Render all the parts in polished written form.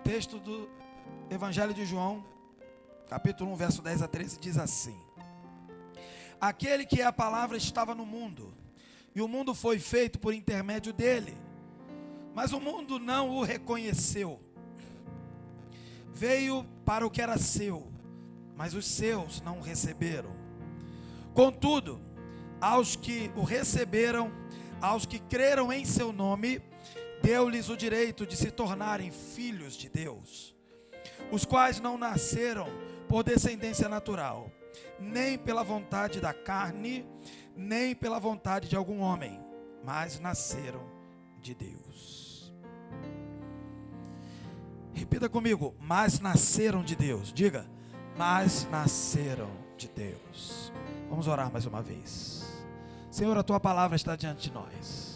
texto do Evangelho de João, capítulo 1, verso 10 a 13, diz assim: Aquele que é a palavra estava no mundo, e o mundo foi feito por intermédio dele, mas o mundo não o reconheceu. Veio para o que era seu, mas os seus não o receberam. Contudo, aos que o receberam, aos que creram em seu nome, deu-lhes o direito de se tornarem filhos de Deus, os quais não nasceram por descendência natural, nem pela vontade da carne, nem pela vontade de algum homem, mas nasceram de Deus. Repita comigo: mas nasceram de Deus. Diga: mas nasceram de Deus. Vamos orar mais uma vez. Senhor, a tua palavra está diante de nós.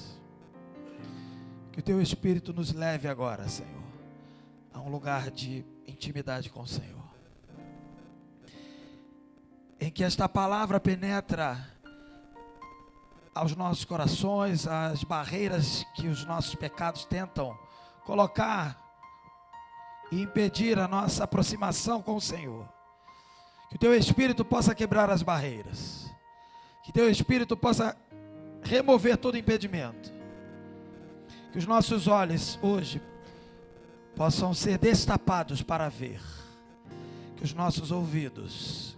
Que o teu Espírito nos leve agora, Senhor, a um lugar de intimidade com o Senhor, em que esta palavra penetra aos nossos corações, as barreiras que os nossos pecados tentam colocar e impedir a nossa aproximação com o Senhor. Que o teu Espírito possa quebrar as barreiras, que o teu Espírito possa remover todo impedimento, que os nossos olhos hoje possam ser destapados para ver, que os nossos ouvidos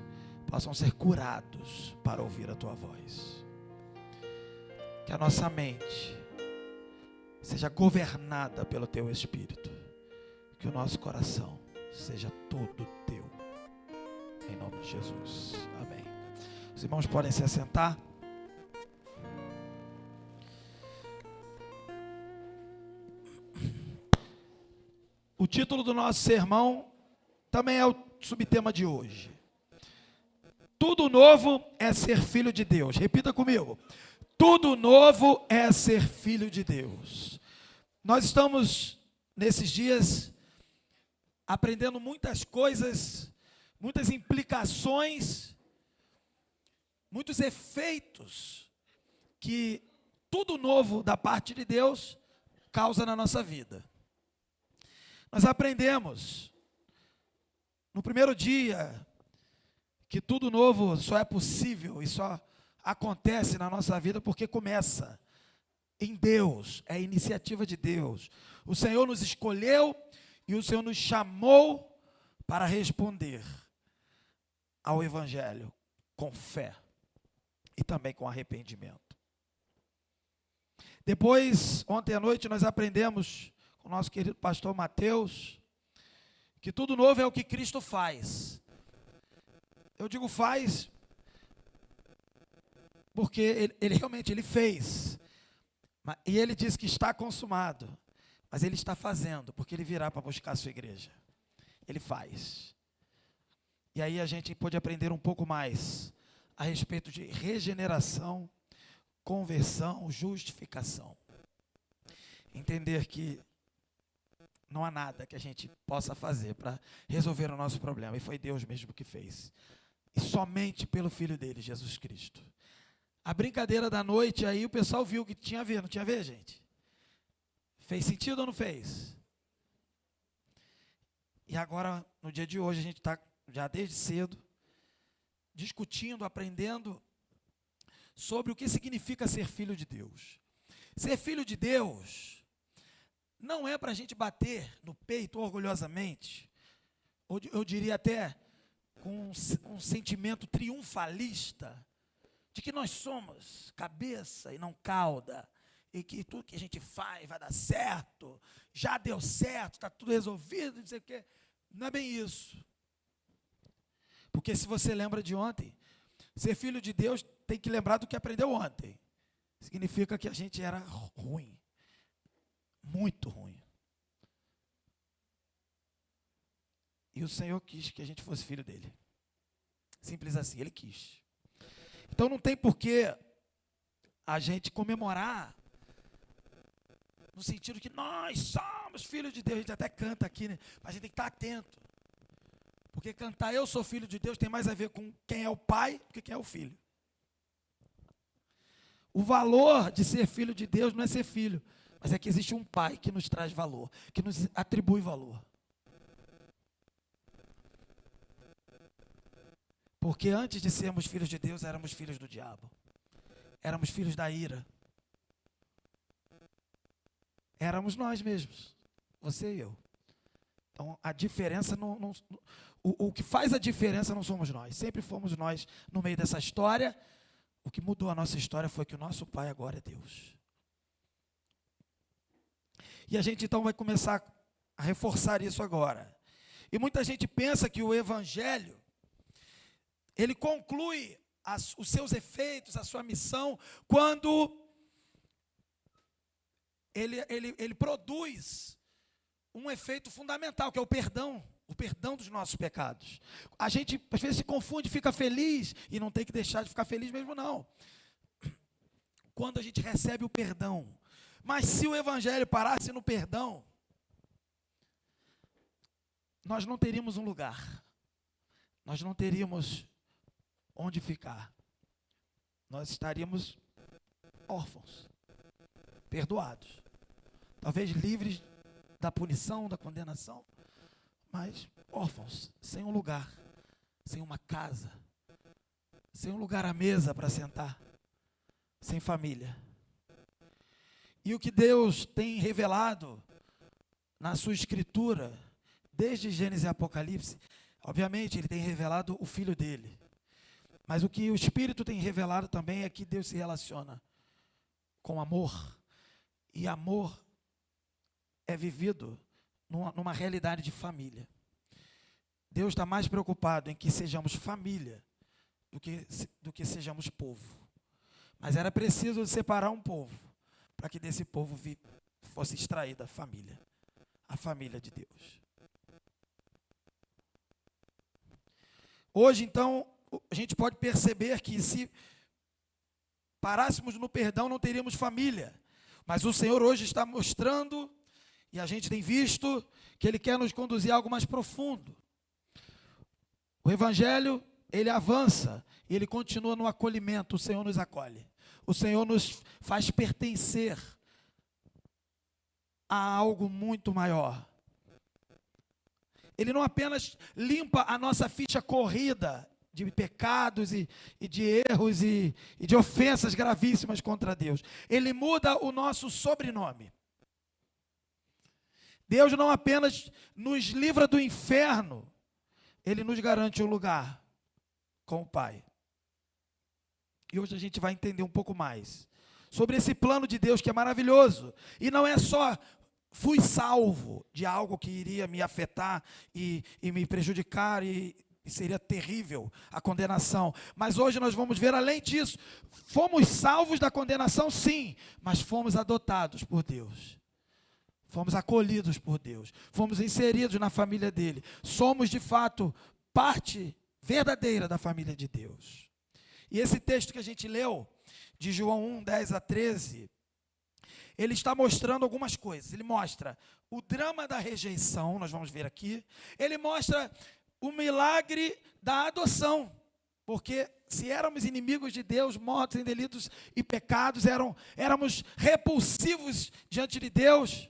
possam ser curados para ouvir a tua voz, que a nossa mente seja governada pelo teu Espírito, que o nosso coração seja todo teu, em nome de Jesus, amém. Os irmãos podem se assentar. O título do nosso sermão também é o subtema de hoje. Tudo novo é ser filho de Deus. Repita comigo: tudo novo é ser filho de Deus. Nós estamos, nesses dias, aprendendo muitas coisas, muitas implicações, muitos efeitos que tudo novo da parte de Deus causa na nossa vida. Nós aprendemos no primeiro dia que tudo novo só é possível e só acontece na nossa vida porque começa em Deus, é a iniciativa de Deus. O Senhor nos escolheu e o Senhor nos chamou para responder ao Evangelho com fé e também com arrependimento. Depois, ontem à noite, nós aprendemos com o nosso querido pastor Mateus que tudo novo é o que Cristo faz. Eu digo faz porque ele realmente fez, e ele diz que está consumado, mas ele está fazendo, porque ele virá para buscar a sua igreja. Ele faz. E aí a gente pode aprender um pouco mais a respeito de regeneração, conversão, justificação. Entender que não há nada que a gente possa fazer para resolver o nosso problema, e foi Deus mesmo que fez. E somente pelo Filho dele, Jesus Cristo. A brincadeira da noite aí, o pessoal viu que tinha a ver, não tinha a ver, gente? Fez sentido ou não fez? E agora, no dia de hoje, a gente está já desde cedo discutindo, aprendendo sobre o que significa ser filho de Deus. Ser filho de Deus não é para a gente bater no peito orgulhosamente, ou eu diria até com um sentimento triunfalista, de que nós somos cabeça e não cauda, e que tudo que a gente faz vai dar certo, já deu certo, está tudo resolvido, não sei o quê. Não é bem isso. Porque se você lembra de ontem, ser filho de Deus tem que lembrar do que aprendeu ontem. Significa que a gente era ruim, muito ruim. E o Senhor quis que a gente fosse filho dele. Simples assim, ele quis. Então não tem por que a gente comemorar no sentido que nós somos filhos de Deus. A gente até canta aqui, né? Mas a gente tem que estar atento. Porque cantar eu sou filho de Deus tem mais a ver com quem é o pai do que quem é o filho. O valor de ser filho de Deus não é ser filho, mas é que existe um pai que nos traz valor, que nos atribui valor. Porque antes de sermos filhos de Deus, éramos filhos do diabo. Éramos filhos da ira. Éramos nós mesmos, você e eu. Então, a diferença o que faz a diferença não somos nós. Sempre fomos nós no meio dessa história. O que mudou a nossa história foi que o nosso Pai agora é Deus. E a gente então vai começar a reforçar isso agora. E muita gente pensa que o Evangelho, ele conclui os seus efeitos, a sua missão, quando ele produz um efeito fundamental, que é o perdão dos nossos pecados. A gente às vezes se confunde, fica feliz, e não tem que deixar de ficar feliz mesmo não. Quando a gente recebe o perdão. Mas se o Evangelho parasse no perdão, nós não teríamos um lugar. Nós não teríamos onde ficar. Nós estaríamos órfãos, perdoados, talvez livres da punição, da condenação, mas órfãos, sem um lugar, sem uma casa, sem um lugar à mesa para sentar, sem família. E o que Deus tem revelado na sua Escritura, desde Gênesis e Apocalipse, obviamente Ele tem revelado o Filho dele, mas o que o Espírito tem revelado também é que Deus se relaciona com amor, e amor é vivido numa realidade de família. Deus está mais preocupado em que sejamos família do que sejamos povo. Mas era preciso separar um povo, para que desse povo fosse extraída a família de Deus. Hoje, então, a gente pode perceber que se parássemos no perdão, não teríamos família. Mas o Senhor hoje está mostrando, e a gente tem visto, que Ele quer nos conduzir a algo mais profundo. O Evangelho, ele avança, e ele continua no acolhimento. O Senhor nos acolhe. O Senhor nos faz pertencer a algo muito maior. Ele não apenas limpa a nossa ficha corrida de pecados e de erros e de ofensas gravíssimas contra Deus. Ele muda o nosso sobrenome. Deus não apenas nos livra do inferno, Ele nos garante um lugar com o Pai. E hoje a gente vai entender um pouco mais sobre esse plano de Deus que é maravilhoso. E não é só fui salvo de algo que iria me afetar e me prejudicar e seria terrível a condenação. Mas hoje nós vamos ver além disso. Fomos salvos da condenação, sim, mas fomos adotados por Deus. Fomos acolhidos por Deus. Fomos inseridos na família dele. Somos, de fato, parte verdadeira da família de Deus. E esse texto que a gente leu, de João 1, 10 a 13, ele está mostrando algumas coisas. Ele mostra o drama da rejeição, nós vamos ver aqui. Ele mostra o milagre da adoção, porque se éramos inimigos de Deus, mortos em delitos e pecados, éramos repulsivos diante de Deus,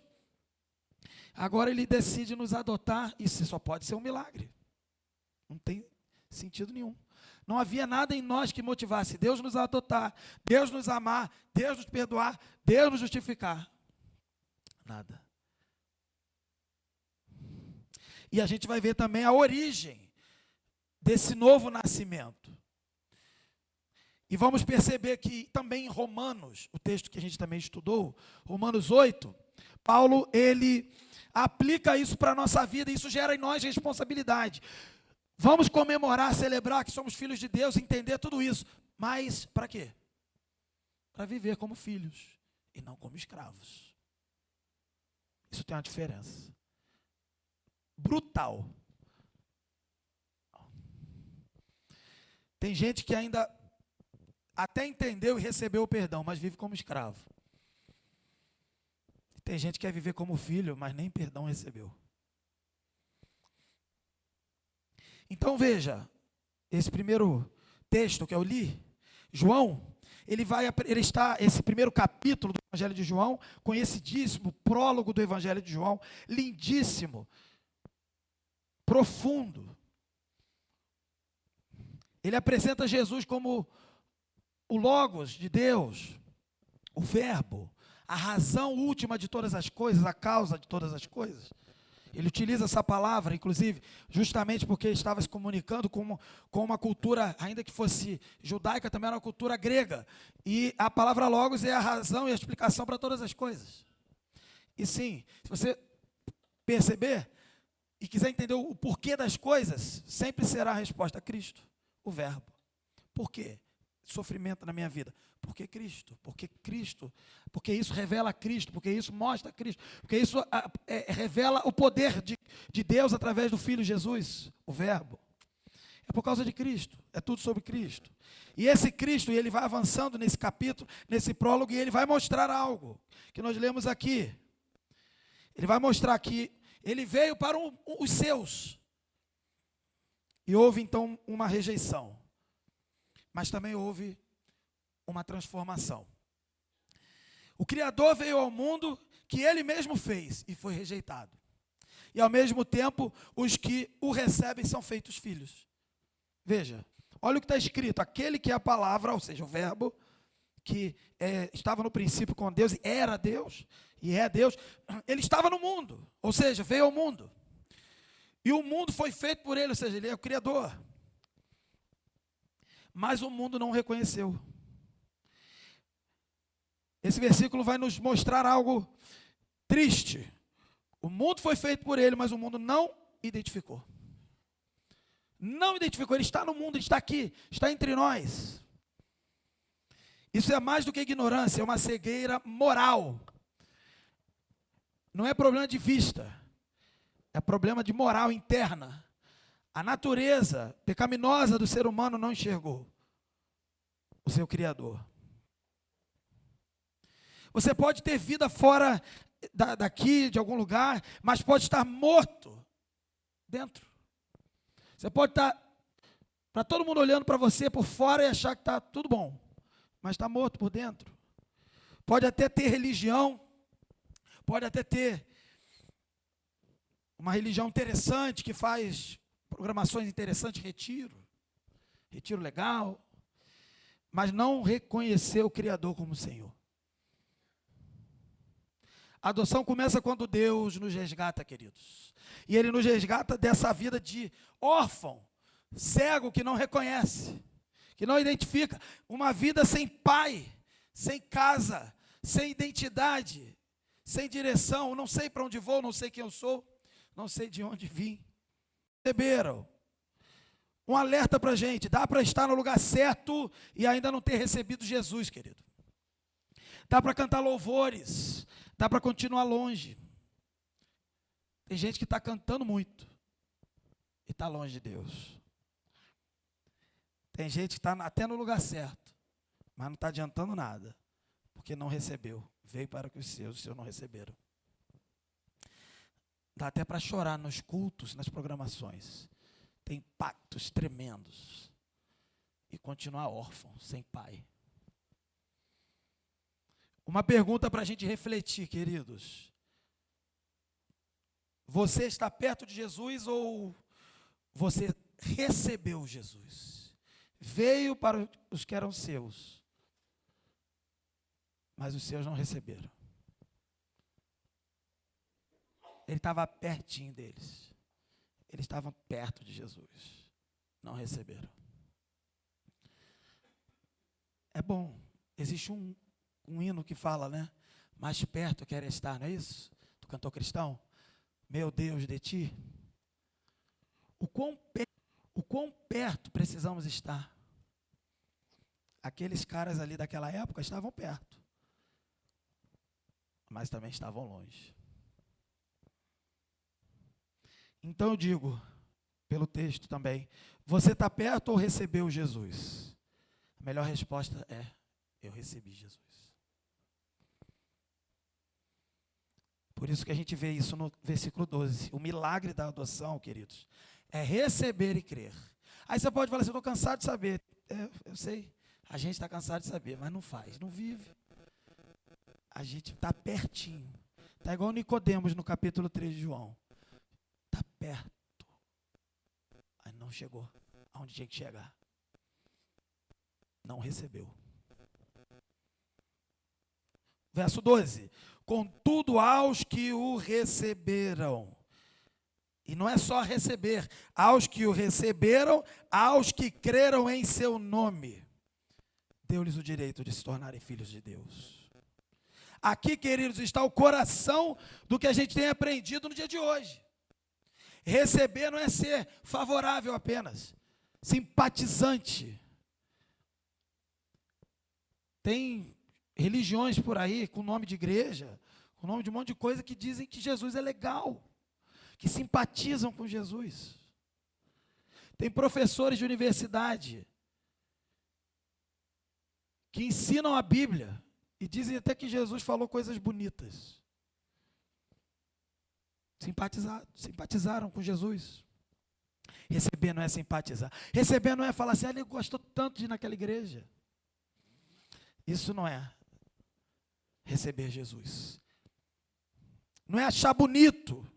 agora Ele decide nos adotar. Isso só pode ser um milagre, não tem sentido nenhum. Não havia nada em nós que motivasse Deus nos adotar, Deus nos amar, Deus nos perdoar, Deus nos justificar. Nada. E a gente vai ver também a origem desse novo nascimento. E vamos perceber que também em Romanos, o texto que a gente também estudou, Romanos 8, Paulo, ele aplica isso para a nossa vida, e isso gera em nós responsabilidade. Vamos comemorar, celebrar que somos filhos de Deus, entender tudo isso. Mas para quê? Para viver como filhos e não como escravos. Isso tem uma diferença brutal. Tem gente que ainda até entendeu e recebeu o perdão, mas vive como escravo. Tem gente que quer viver como filho, mas nem perdão recebeu. Então veja, esse primeiro texto que eu li, João, esse primeiro capítulo do Evangelho de João, conhecidíssimo, prólogo do Evangelho de João, lindíssimo, profundo. Ele apresenta Jesus como o Logos de Deus, o Verbo, a razão última de todas as coisas, a causa de todas as coisas. Ele utiliza essa palavra, inclusive, justamente porque estava se comunicando com uma cultura, ainda que fosse judaica, também era uma cultura grega. E a palavra Logos é a razão e a explicação para todas as coisas. E sim, se você perceber e quiser entender o porquê das coisas, sempre será a resposta a Cristo, o Verbo. Por quê? Sofrimento na minha vida. Porque Cristo, porque isso revela Cristo, porque isso mostra Cristo, porque isso revela o poder de Deus através do Filho Jesus, o Verbo. É por causa de Cristo, é tudo sobre Cristo. E esse Cristo, ele vai avançando nesse capítulo, nesse prólogo, e ele vai mostrar algo que nós lemos aqui. Ele vai mostrar que ele veio para os seus, e houve então uma rejeição, mas também houve uma transformação. O Criador veio ao mundo que ele mesmo fez e foi rejeitado. E ao mesmo tempo, os que o recebem são feitos filhos. Veja, olha o que está escrito: aquele que é a palavra, ou seja, o Verbo, que estava no princípio com Deus, e era Deus, e é Deus, ele estava no mundo, ou seja, veio ao mundo. E o mundo foi feito por ele, ou seja, ele é o Criador. Mas o mundo não o reconheceu. Esse versículo vai nos mostrar algo triste. O mundo foi feito por ele, mas o mundo não identificou. Não identificou, ele está no mundo, ele está aqui, está entre nós. Isso é mais do que ignorância, é uma cegueira moral. Não é problema de vista, é problema de moral interna. A natureza pecaminosa do ser humano não enxergou o seu Criador. Você pode ter vida fora daqui, de algum lugar, mas pode estar morto dentro. Você pode estar, para todo mundo olhando para você por fora e achar que está tudo bom, mas está morto por dentro. Pode até ter religião, pode até ter uma religião interessante, que faz programações interessantes, retiro legal, mas não reconhecer o Criador como Senhor. A adoção começa quando Deus nos resgata, queridos. E Ele nos resgata dessa vida de órfão, cego, que não reconhece, que não identifica. Uma vida sem pai, sem casa, sem identidade, sem direção. Não sei para onde vou, não sei quem eu sou, não sei de onde vim. Receberam um alerta para a gente: dá para estar no lugar certo e ainda não ter recebido Jesus, querido. Dá para cantar louvores, dá para continuar longe. Tem gente que está cantando muito e está longe de Deus. Tem gente que está até no lugar certo, mas não está adiantando nada, porque não recebeu. Veio para que os seus não receberam. Dá até para chorar nos cultos, nas programações. Tem impactos tremendos. E continuar órfão, sem pai. Uma pergunta para a gente refletir, queridos. Você está perto de Jesus ou você recebeu Jesus? Veio para os que eram seus, mas os seus não receberam. Ele estava pertinho deles. Eles estavam perto de Jesus. Não receberam. É bom. Existe um hino que fala, né? Mais perto quero estar, não é isso? Do cantor cristão. Meu Deus, de ti. O quão perto precisamos estar? Aqueles caras ali daquela época estavam perto, mas também estavam longe. Então eu digo, pelo texto também, você está perto ou recebeu Jesus? A melhor resposta é: eu recebi Jesus. Por isso que a gente vê isso no versículo 12. O milagre da adoção, queridos, é receber e crer. Aí você pode falar assim: eu estou cansado de saber. Eu sei, a gente está cansado de saber, mas não faz, não vive. A gente está pertinho. Está igual Nicodemos no capítulo 3 de João. Está perto. Aí não chegou aonde tinha que chegar. não recebeu. Verso 12: contudo, aos que o receberam, e não é só receber, aos que o receberam, aos que creram em seu nome, deu-lhes o direito de se tornarem filhos de Deus. Aqui, queridos, está o coração do que a gente tem aprendido no dia de hoje. Receber não é ser favorável apenas, simpatizante. Tem religiões por aí com nome de igreja, com nome de um monte de coisa que dizem que Jesus é legal, que simpatizam com Jesus. Tem professores de universidade que ensinam a Bíblia e dizem até que Jesus falou coisas bonitas. Simpatizaram com Jesus. Receber não é simpatizar. Receber não é falar assim, ele gostou tanto de ir naquela igreja. Isso não é receber Jesus. Não é achar bonito.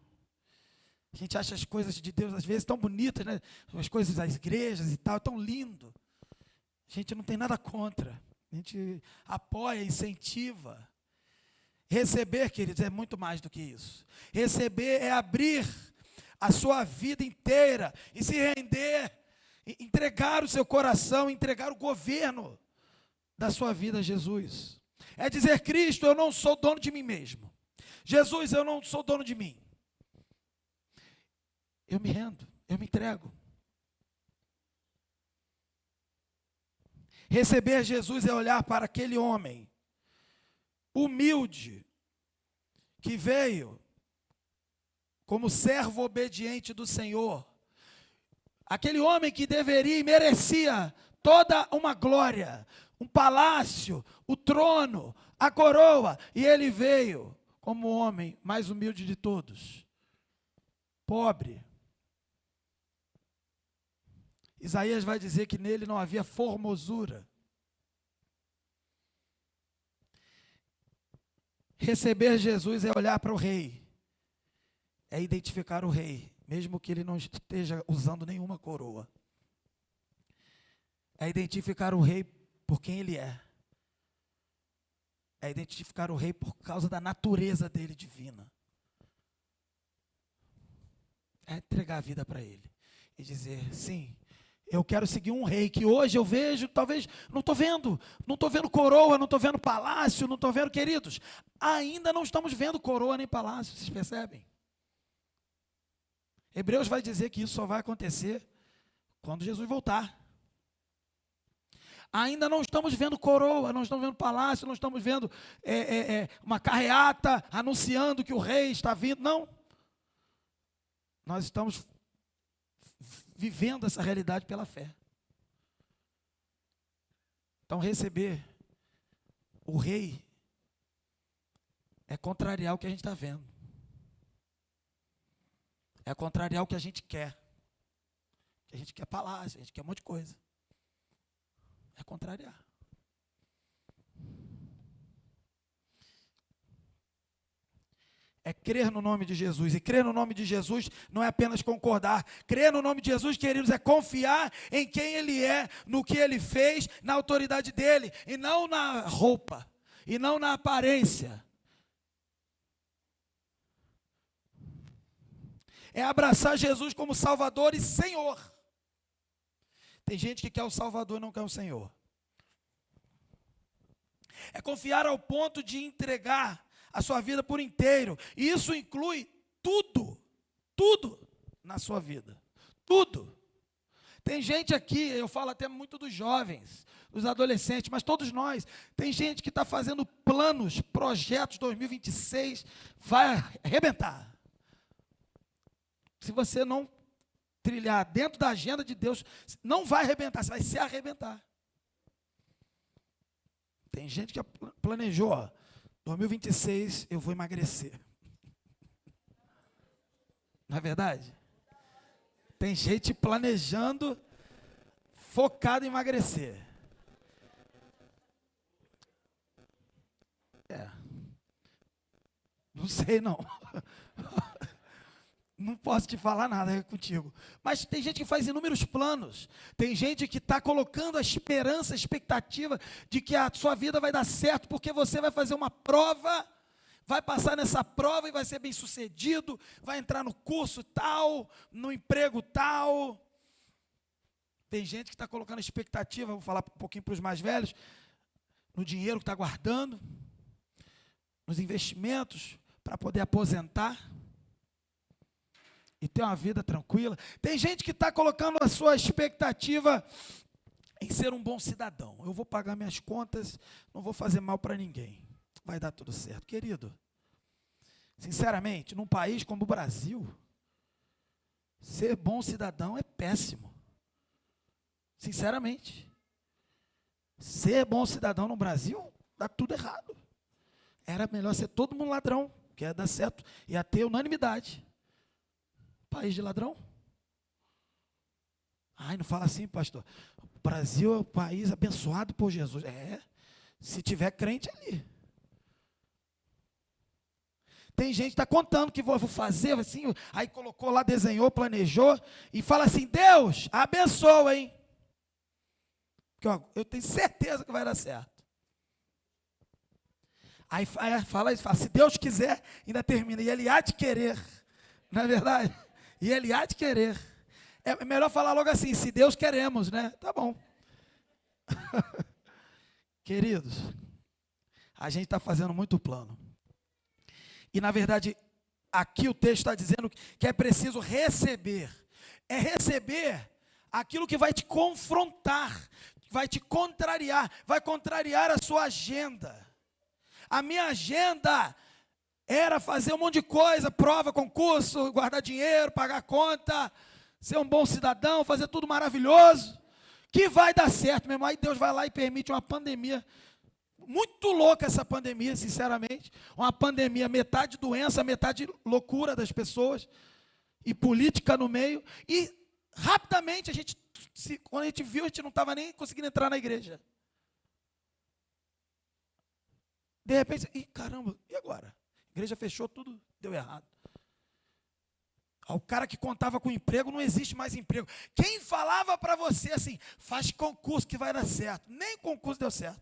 A gente acha as coisas de Deus às vezes tão bonitas, né? As coisas das igrejas e tal, tão lindo. A gente não tem nada contra. A gente apoia, incentiva. Receber, queridos, é muito mais do que isso. Receber é abrir a sua vida inteira e se render, entregar o seu coração, entregar o governo da sua vida a Jesus. É dizer, Cristo, eu não sou dono de mim mesmo. Jesus, eu não sou dono de mim. Eu me rendo, eu me entrego. Receber Jesus é olhar para aquele homem humilde, que veio como servo obediente do Senhor. Aquele homem que deveria e merecia toda uma glória, um palácio, o trono, a coroa, e ele veio como o homem mais humilde de todos, pobre. Isaías vai dizer que nele não havia formosura. Receber Jesus é olhar para o rei, é identificar o rei, mesmo que ele não esteja usando nenhuma coroa. É identificar o rei por quem ele é. É identificar o rei por causa da natureza dele divina. É entregar a vida para ele e dizer, sim, eu quero seguir um rei que hoje eu vejo, talvez, não estou vendo coroa, não estou vendo palácio, não estou vendo, queridos, ainda não estamos vendo coroa nem palácio, vocês percebem? Hebreus vai dizer que isso só vai acontecer quando Jesus voltar. Ainda não estamos vendo coroa, não estamos vendo palácio, não estamos vendo uma carreata anunciando que o rei está vindo, não. Nós estamos vivendo essa realidade pela fé. Então, receber o rei é contrariar o que a gente está vendo. É contrariar o que a gente quer. A gente quer palácio, a gente quer um monte de coisa. É contrariar. É crer no nome de Jesus. E crer no nome de Jesus não é apenas concordar. Crer no nome de Jesus, queridos, é confiar em quem Ele é, no que Ele fez, na autoridade dEle, e não na roupa, e não na aparência. É abraçar Jesus como Salvador e Senhor. Tem gente que quer o Salvador e não quer o Senhor. É confiar ao ponto de entregar a sua vida por inteiro. E isso inclui tudo na sua vida. Tudo. Tem gente aqui, eu falo até muito dos jovens, dos adolescentes, mas todos nós. Tem gente que está fazendo planos, projetos 2026, vai arrebentar. Se você não trilhar dentro da agenda de Deus, não vai arrebentar, você vai se arrebentar. Tem gente que planejou, ó, 2026 eu vou emagrecer. Não é verdade? Tem gente planejando, focado em emagrecer. Não sei não. Não posso te falar nada contigo. Mas tem gente que faz inúmeros planos. Tem gente que está colocando a esperança, a expectativa de que a sua vida vai dar certo, porque você vai fazer uma prova, vai passar nessa prova e vai ser bem sucedido, vai entrar no curso tal, no emprego tal. Tem gente que está colocando expectativa, vou falar um pouquinho para os mais velhos, no dinheiro que está guardando, nos investimentos, para poder aposentar e ter uma vida tranquila. Tem gente que está colocando a sua expectativa em ser um bom cidadão. Eu vou pagar minhas contas, não vou fazer mal para ninguém. Vai dar tudo certo. Querido, sinceramente, num país como o Brasil, ser bom cidadão é péssimo. Sinceramente. Ser bom cidadão no Brasil, dá tudo errado. Era melhor ser todo mundo ladrão, que ia dar certo, ia ter unanimidade. País de ladrão? Ai, não fala assim, pastor. O Brasil é um país abençoado por Jesus. É, se tiver crente ali. Tem gente que está contando que vou fazer assim, aí colocou lá, desenhou, planejou, e fala assim, Deus, abençoa, hein? Porque ó, eu tenho certeza que vai dar certo. Aí fala, se Deus quiser, ainda termina, e Ele há de querer, não é verdade? E Ele há de querer. É melhor falar logo assim, se Deus queremos, né? Tá bom. Queridos, a gente está fazendo muito plano. E na verdade, aqui o texto está dizendo que é preciso receber. É receber aquilo que vai te confrontar, vai te contrariar, vai contrariar a sua agenda. A minha agenda era fazer um monte de coisa, prova, concurso, guardar dinheiro, pagar conta, ser um bom cidadão, fazer tudo maravilhoso, que vai dar certo, meu irmão. Aí Deus vai lá e permite uma pandemia, muito louca essa pandemia, sinceramente, uma pandemia, metade doença, metade loucura das pessoas, e política no meio, e rapidamente, quando a gente viu, a gente não estava nem conseguindo entrar na igreja. De repente, caramba, e agora? A igreja fechou, tudo deu errado. O cara que contava com emprego, não existe mais emprego. Quem falava para você assim, faz concurso que vai dar certo. Nem concurso deu certo.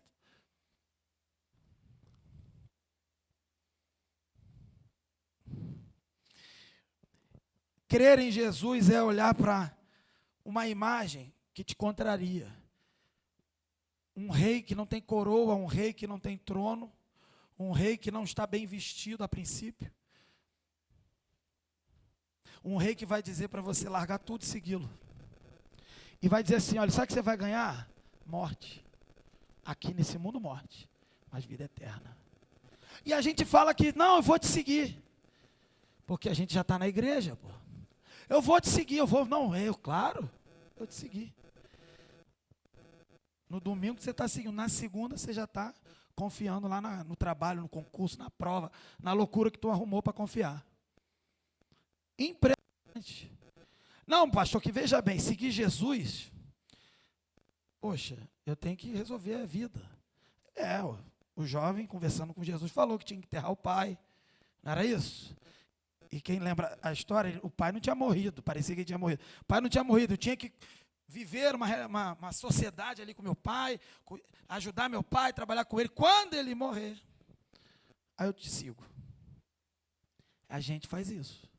Crer em Jesus é olhar para uma imagem que te contraria. Um rei que não tem coroa, um rei que não tem trono, um rei que não está bem vestido a princípio. Um rei que vai dizer para você largar tudo e segui-lo. E vai dizer assim, olha, sabe o que você vai ganhar? Morte. Aqui nesse mundo, morte. Mas vida eterna. E a gente fala que, não, eu vou te seguir. Porque a gente já está na igreja, pô. Eu vou te seguir, claro, eu te segui. No domingo você está seguindo, na segunda você já está confiando lá no trabalho, no concurso, na prova, na loucura que tu arrumou para confiar. Impressionante. Não, pastor, que veja bem, seguir Jesus, poxa, eu tenho que resolver a vida. O jovem conversando com Jesus falou que tinha que enterrar o pai, não era isso? E quem lembra a história, o pai não tinha morrido, parecia que ele tinha morrido. O pai não tinha morrido, eu tinha que viver uma sociedade ali com meu pai, ajudar meu pai, trabalhar com ele, quando ele morrer, aí eu te sigo. A gente faz isso.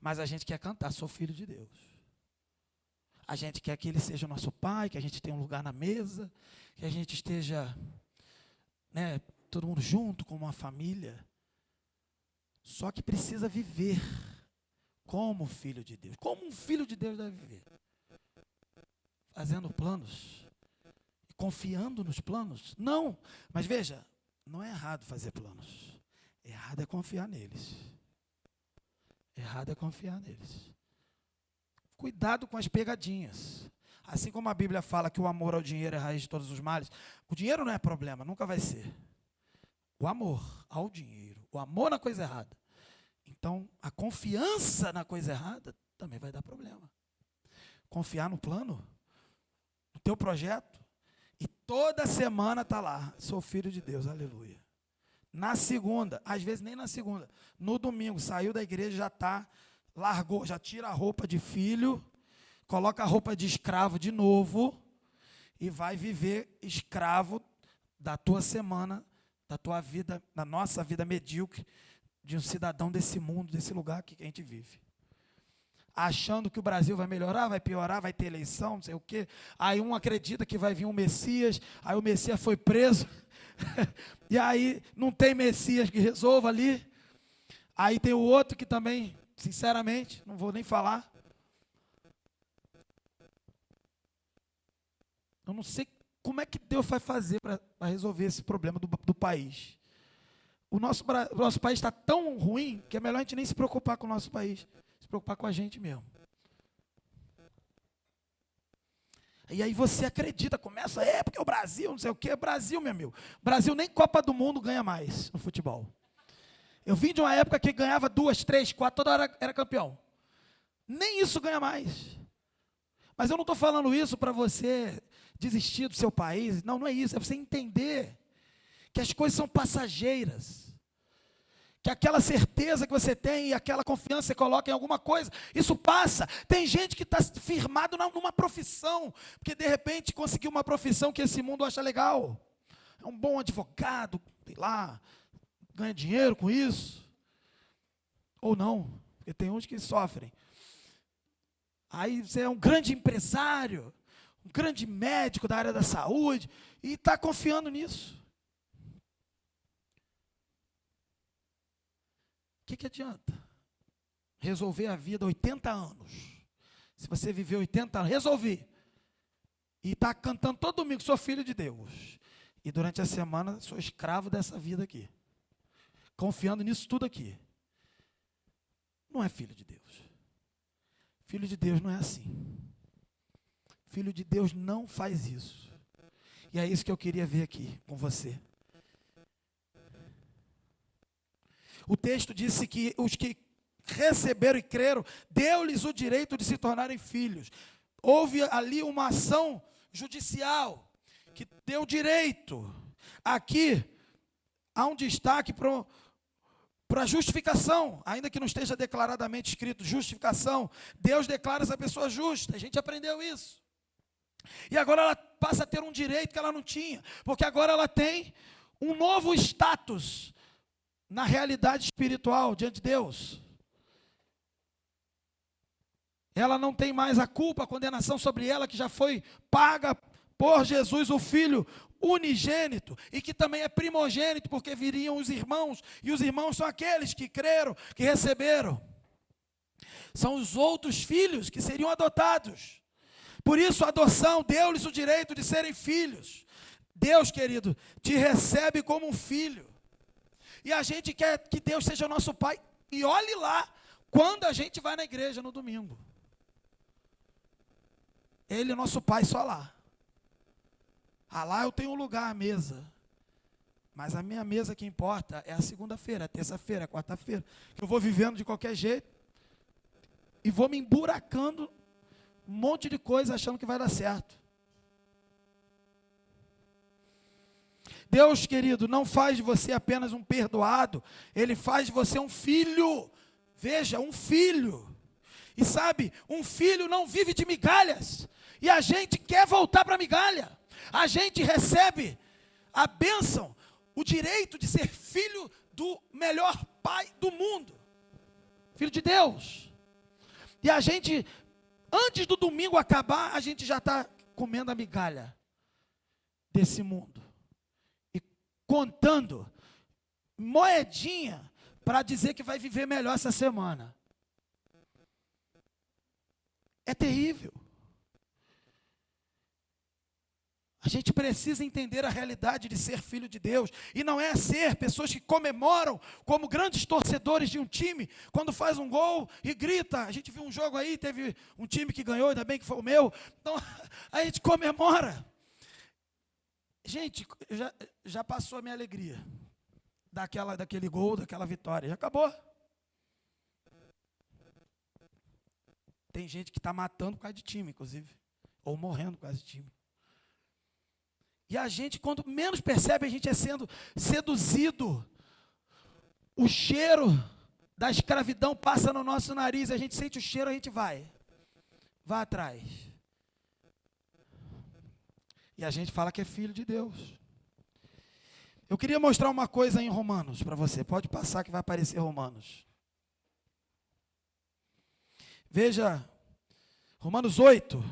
Mas a gente quer cantar, sou filho de Deus. A gente quer que ele seja o nosso pai, que a gente tenha um lugar na mesa, que a gente esteja, né, todo mundo junto, como uma família. Só que precisa viver como filho de Deus. Como um filho de Deus deve viver. Fazendo planos. E confiando nos planos. Não, mas veja, não é errado fazer planos. Errado é confiar neles. Errado é confiar neles. Cuidado com as pegadinhas. Assim como a Bíblia fala que o amor ao dinheiro é a raiz de todos os males, o dinheiro não é problema, nunca vai ser. O amor ao dinheiro, o amor na coisa errada. Então, a confiança na coisa errada também vai dar problema. Confiar no plano, no teu projeto, e toda semana está lá, sou filho de Deus, aleluia. Na segunda, às vezes nem na segunda, no domingo, saiu da igreja, já está largou, já tira a roupa de filho, coloca a roupa de escravo de novo e vai viver escravo da tua semana, da tua vida, da nossa vida medíocre, de um cidadão desse mundo, desse lugar que a gente vive. Achando que o Brasil vai melhorar, vai piorar, vai ter eleição, não sei o quê. Aí um acredita que vai vir um Messias, aí o Messias foi preso, e aí não tem Messias que resolva ali. Aí tem o outro que também, sinceramente, não vou nem falar. Eu não sei como é que Deus vai fazer para resolver esse problema do país. O nosso país está tão ruim que é melhor a gente nem se preocupar com o nosso país, se preocupar com a gente mesmo. E aí você acredita, começa, porque o Brasil, não sei o quê, Brasil, meu amigo. Brasil nem Copa do Mundo ganha mais no futebol. Eu vim de uma época que ganhava 2, 3, 4, toda hora era campeão. Nem isso ganha mais. Mas eu não estou falando isso para você desistir do seu país. Não, não é isso. É você entender que as coisas são passageiras. Que aquela certeza que você tem e aquela confiança que você coloca em alguma coisa, isso passa. Tem gente que está firmado numa profissão, porque de repente conseguiu uma profissão que esse mundo acha legal. É um bom advogado, sei lá, ganha dinheiro com isso. Ou não, porque tem uns que sofrem. Aí você é um grande empresário, um grande médico da área da saúde, e está confiando nisso. O que adianta? Resolver a vida 80 anos. Se você viver 80 anos, resolvi. E está cantando todo domingo, sou filho de Deus. E durante a semana, sou escravo dessa vida aqui. Confiando nisso tudo aqui. Não é filho de Deus. Filho de Deus não é assim. Filho de Deus não faz isso. E é isso que eu queria ver aqui com você. O texto disse que os que receberam e creram, deu-lhes o direito de se tornarem filhos. Houve ali uma ação judicial que deu direito. Aqui há um destaque para a justificação, ainda que não esteja declaradamente escrito justificação. Deus declara essa pessoa justa, a gente aprendeu isso. E agora ela passa a ter um direito que ela não tinha, porque agora ela tem um novo status na realidade espiritual diante de Deus. Ela não tem mais a culpa, a condenação sobre ela, que já foi paga por Jesus, o Filho unigênito, e que também é primogênito, porque viriam os irmãos, e os irmãos são aqueles que creram, que receberam. São os outros filhos que seriam adotados. Por isso a adoção deu-lhes o direito de serem filhos. Deus, querido, te recebe como um filho. E a gente quer que Deus seja nosso Pai. E olhe lá, quando a gente vai na igreja no domingo. Ele é nosso Pai só lá. Lá eu tenho um lugar, a mesa. Mas a minha mesa que importa é a segunda-feira, a terça-feira, a quarta-feira. Que eu vou vivendo de qualquer jeito. E vou me emburacando um monte de coisa achando que vai dar certo. Deus, querido, não faz de você apenas um perdoado, Ele faz de você um filho. Veja, um filho. E sabe, um filho não vive de migalhas. E a gente quer voltar para a migalha. A gente recebe a bênção, o direito de ser filho do melhor pai do mundo. Filho de Deus. E a gente, antes do domingo acabar, a gente já está comendo a migalha desse mundo. Contando moedinha para dizer que vai viver melhor essa semana. É terrível. A gente precisa entender a realidade de ser filho de Deus. E não é ser pessoas que comemoram como grandes torcedores de um time, quando faz um gol e grita. A gente viu um jogo aí, teve um time que ganhou, ainda bem que foi o meu. Então, a gente comemora. Gente, já passou a minha alegria daquele gol, daquela vitória. Já acabou. Tem gente que está matando por causa de time, inclusive. Ou morrendo por causa de time. E a gente, quando menos percebe, a gente é sendo seduzido. O cheiro da escravidão passa no nosso nariz, a gente sente o cheiro, a gente vai atrás. E a gente fala que é filho de Deus. Eu queria mostrar uma coisa em Romanos para você. Pode passar que vai aparecer Romanos. Veja, Romanos 8.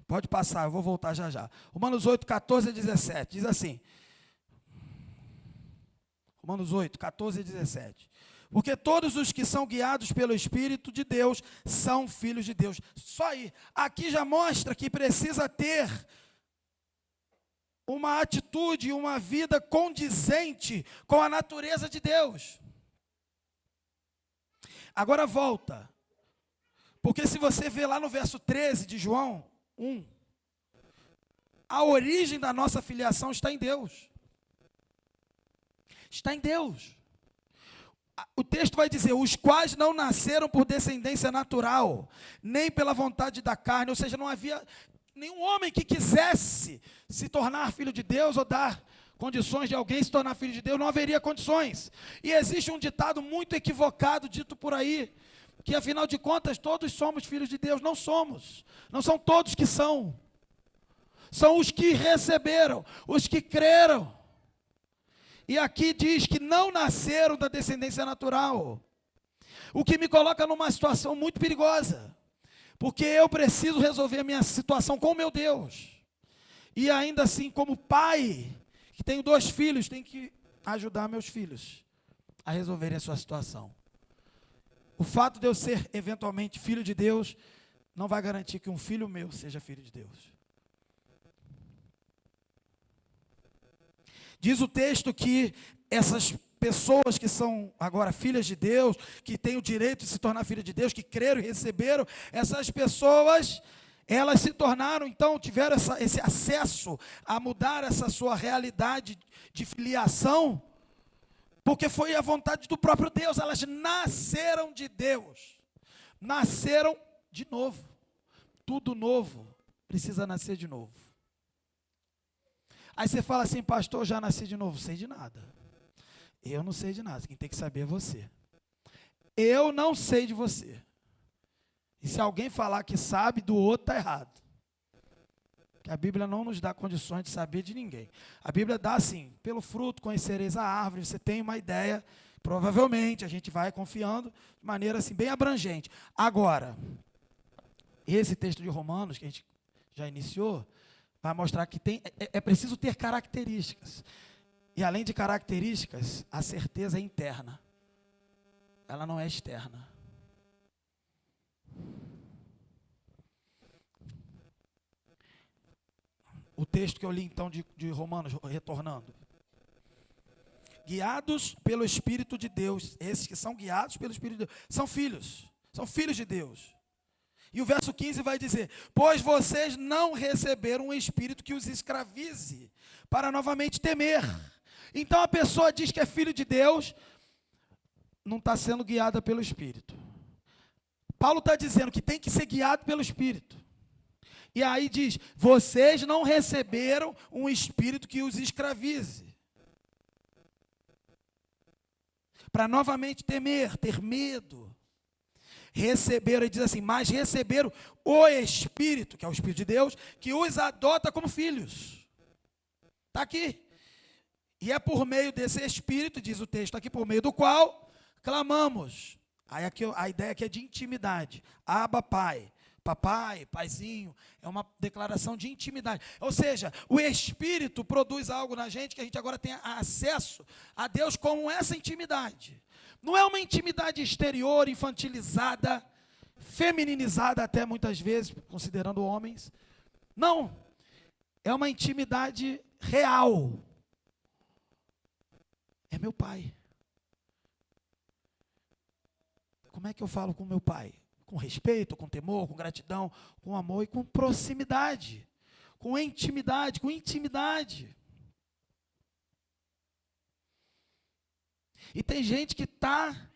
Pode passar, eu vou voltar já já. Romanos 8, 14 a 17. Diz assim. Romanos 8, 14 a 17. Porque todos os que são guiados pelo Espírito de Deus são filhos de Deus. Só aí. Aqui já mostra que precisa ter uma atitude, uma vida condizente com a natureza de Deus. Agora volta. Porque se você ver lá no verso 13 de João 1, a origem da nossa filiação está em Deus. Está em Deus. O texto vai dizer, os quais não nasceram por descendência natural, nem pela vontade da carne, ou seja, não havia nenhum homem que quisesse se tornar filho de Deus ou dar condições de alguém se tornar filho de Deus, não haveria condições. E existe um ditado muito equivocado dito por aí, que afinal de contas todos somos filhos de Deus. Não somos, não são todos que são os que receberam, os que creram. E aqui diz que não nasceram da descendência natural, o que me coloca numa situação muito perigosa, porque eu preciso resolver a minha situação com o meu Deus, e ainda assim como pai, que tenho 2 filhos, tenho que ajudar meus filhos a resolverem a sua situação. O fato de eu ser eventualmente filho de Deus, não vai garantir que um filho meu seja filho de Deus. Diz o texto que essas pessoas que são agora filhas de Deus, que têm o direito de se tornar filhas de Deus, que creram e receberam, essas pessoas, elas se tornaram, então, tiveram esse acesso a mudar essa sua realidade de filiação, porque foi a vontade do próprio Deus. Elas nasceram de Deus, nasceram de novo. Tudo novo precisa nascer de novo. Aí você fala assim, pastor, já nasci de novo. Sei de nada. Eu não sei de nada. Quem tem que saber é você. Eu não sei de você. E se alguém falar que sabe, do outro está errado. Porque a Bíblia não nos dá condições de saber de ninguém. A Bíblia dá assim, pelo fruto conhecereis a árvore. Você tem uma ideia, provavelmente, a gente vai confiando de maneira assim, bem abrangente. Agora, esse texto de Romanos, que a gente já iniciou, vai mostrar que é preciso ter características. E além de características, a certeza é interna. Ela não é externa. O texto que eu li então de Romanos, retornando. Guiados pelo Espírito de Deus. Esses que são guiados pelo Espírito de Deus. São filhos de Deus. E o verso 15 vai dizer, pois vocês não receberam um espírito que os escravize, para novamente temer. Então a pessoa diz que é filho de Deus, não está sendo guiada pelo Espírito. Paulo está dizendo que tem que ser guiado pelo Espírito. E aí diz, vocês não receberam um espírito que os escravize, para novamente temer, ter medo. Receberam, ele diz assim, mas receberam o Espírito, que é o Espírito de Deus, que os adota como filhos. Está aqui. E é por meio desse Espírito, diz o texto aqui, por meio do qual clamamos. Aí aqui, a ideia aqui é de intimidade. Abba, Pai. Papai, paizinho, é uma declaração de intimidade. Ou seja, o Espírito produz algo na gente que a gente agora tem acesso a Deus com essa intimidade. Não é uma intimidade exterior, infantilizada, femininizada até muitas vezes, considerando homens. Não, é uma intimidade real. É meu pai. Como é que eu falo com meu pai? Com respeito, com temor, com gratidão, com amor e com proximidade, com intimidade, com intimidade. E tem gente que está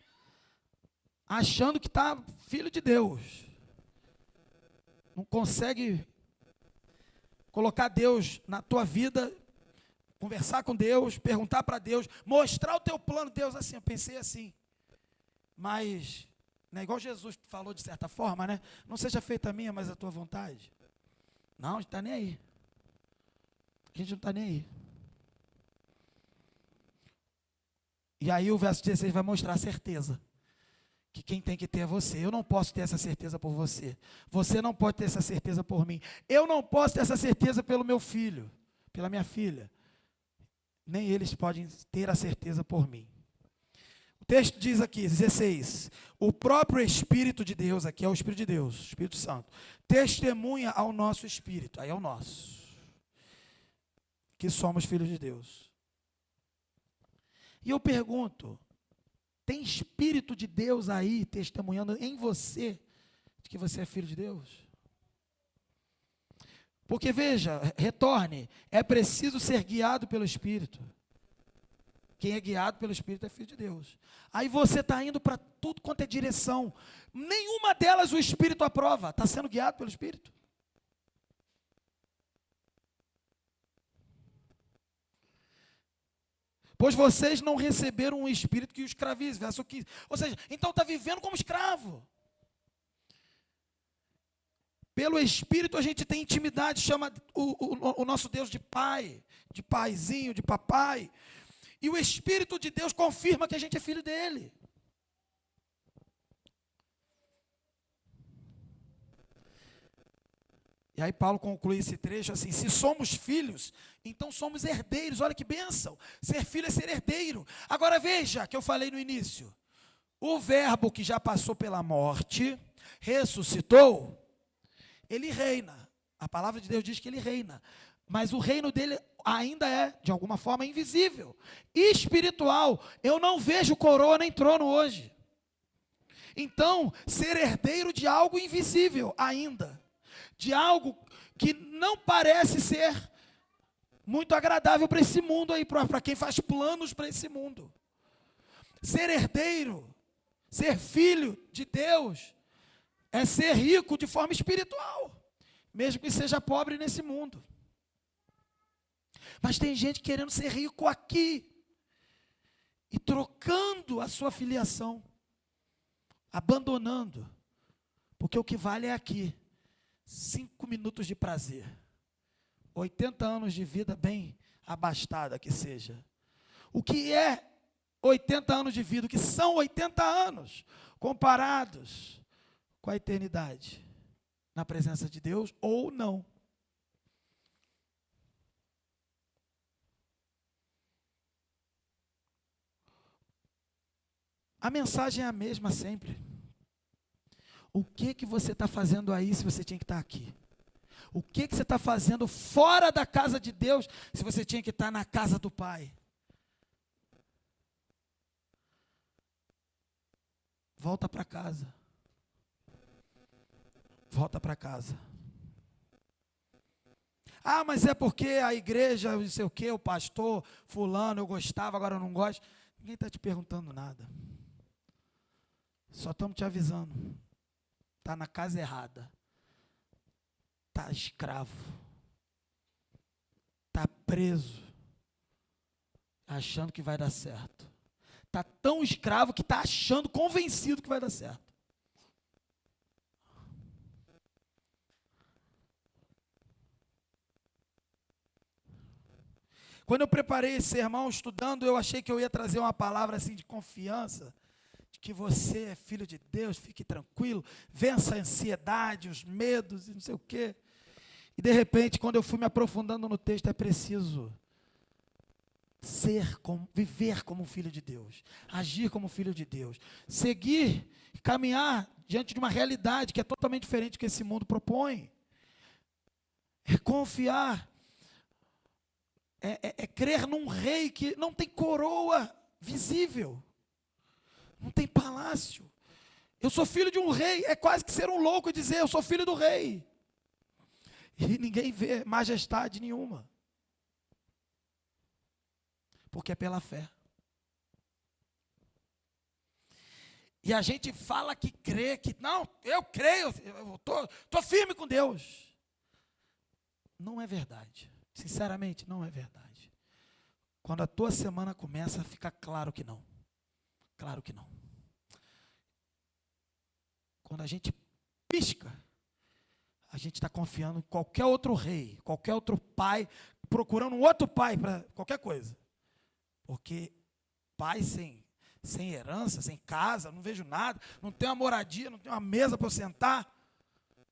achando que está filho de Deus. Não consegue colocar Deus na tua vida, conversar com Deus, perguntar para Deus, mostrar o teu plano. Deus, assim, eu pensei assim, mas, né, igual Jesus falou de certa forma, né? Não seja feita a minha, mas a tua vontade. Não, a gente está nem aí. A gente não está nem aí. E aí o verso 16 vai mostrar a certeza. Que quem tem que ter é você. Eu não posso ter essa certeza por você. Você não pode ter essa certeza por mim. Eu não posso ter essa certeza pelo meu filho, pela minha filha. Nem eles podem ter a certeza por mim. O texto diz aqui, 16, o próprio Espírito de Deus, aqui é o Espírito de Deus, o Espírito Santo, testemunha ao nosso Espírito, aí é o nosso, que somos filhos de Deus. E eu pergunto, tem Espírito de Deus aí testemunhando em você de que você é filho de Deus? Porque veja, retorne, é preciso ser guiado pelo Espírito. Quem é guiado pelo Espírito é filho de Deus. Aí você está indo para tudo quanto é direção. Nenhuma delas o Espírito aprova. Está sendo guiado pelo Espírito? Pois vocês não receberam um Espírito que os escravize. Verso 15. Ou seja, então está vivendo como escravo. Pelo Espírito a gente tem intimidade, chama o nosso Deus de pai, de paizinho, de papai. E o Espírito de Deus confirma que a gente é filho dele. E aí Paulo conclui esse trecho assim, se somos filhos, então somos herdeiros. Olha que bênção, ser filho é ser herdeiro. Agora veja, que eu falei no início, o verbo que já passou pela morte, ressuscitou, ele reina. A palavra de Deus diz que ele reina. Mas o reino dele ainda é, de alguma forma, invisível. Espiritual. Eu não vejo coroa nem trono hoje. Então, ser herdeiro de algo invisível ainda. De algo que não parece ser muito agradável para esse mundo aí, para quem faz planos para esse mundo. Ser herdeiro, ser filho de Deus, é ser rico de forma espiritual, mesmo que seja pobre nesse mundo. Mas tem gente querendo ser rico aqui e trocando a sua filiação, abandonando, porque o que vale é aqui, 5 minutos de prazer, 80 anos de vida bem abastada que seja. O que é 80 anos de vida? O que são 80 anos comparados com a eternidade na presença de Deus ou não? A mensagem é a mesma sempre. O que você está fazendo aí se você tinha que estar aqui? O que você está fazendo fora da casa de Deus se você tinha que estar na casa do Pai? Volta para casa. Volta para casa. Ah, mas é porque a igreja, não sei o quê, o pastor, fulano, eu gostava, agora eu não gosto. Ninguém está te perguntando nada. Só estamos te avisando. Está na casa errada. Está escravo. Está preso. Achando que vai dar certo. Está tão escravo que está achando, convencido que vai dar certo. Quando eu preparei esse sermão, estudando, eu achei que eu ia trazer uma palavra assim de confiança, de que você é filho de Deus, fique tranquilo, vença a ansiedade, os medos e não sei o quê. E de repente, quando eu fui me aprofundando no texto, é preciso viver como filho de Deus, agir como filho de Deus, seguir, caminhar diante de uma realidade que é totalmente diferente do que esse mundo propõe. É confiar. É crer num rei que não tem coroa visível, não tem palácio. Eu sou filho de um rei, é quase que ser um louco dizer, eu sou filho do rei. E ninguém vê majestade nenhuma. Porque é pela fé. E a gente fala que crê, que não, eu creio, eu estou firme com Deus. Não é verdade. Sinceramente, não é verdade. Quando a tua semana começa, fica claro que não. Claro que não. Quando a gente pisca, a gente está confiando em qualquer outro rei, qualquer outro pai, procurando um outro pai para qualquer coisa. Porque pai sem herança, sem casa, não vejo nada, não tenho uma moradia, não tenho uma mesa para eu sentar.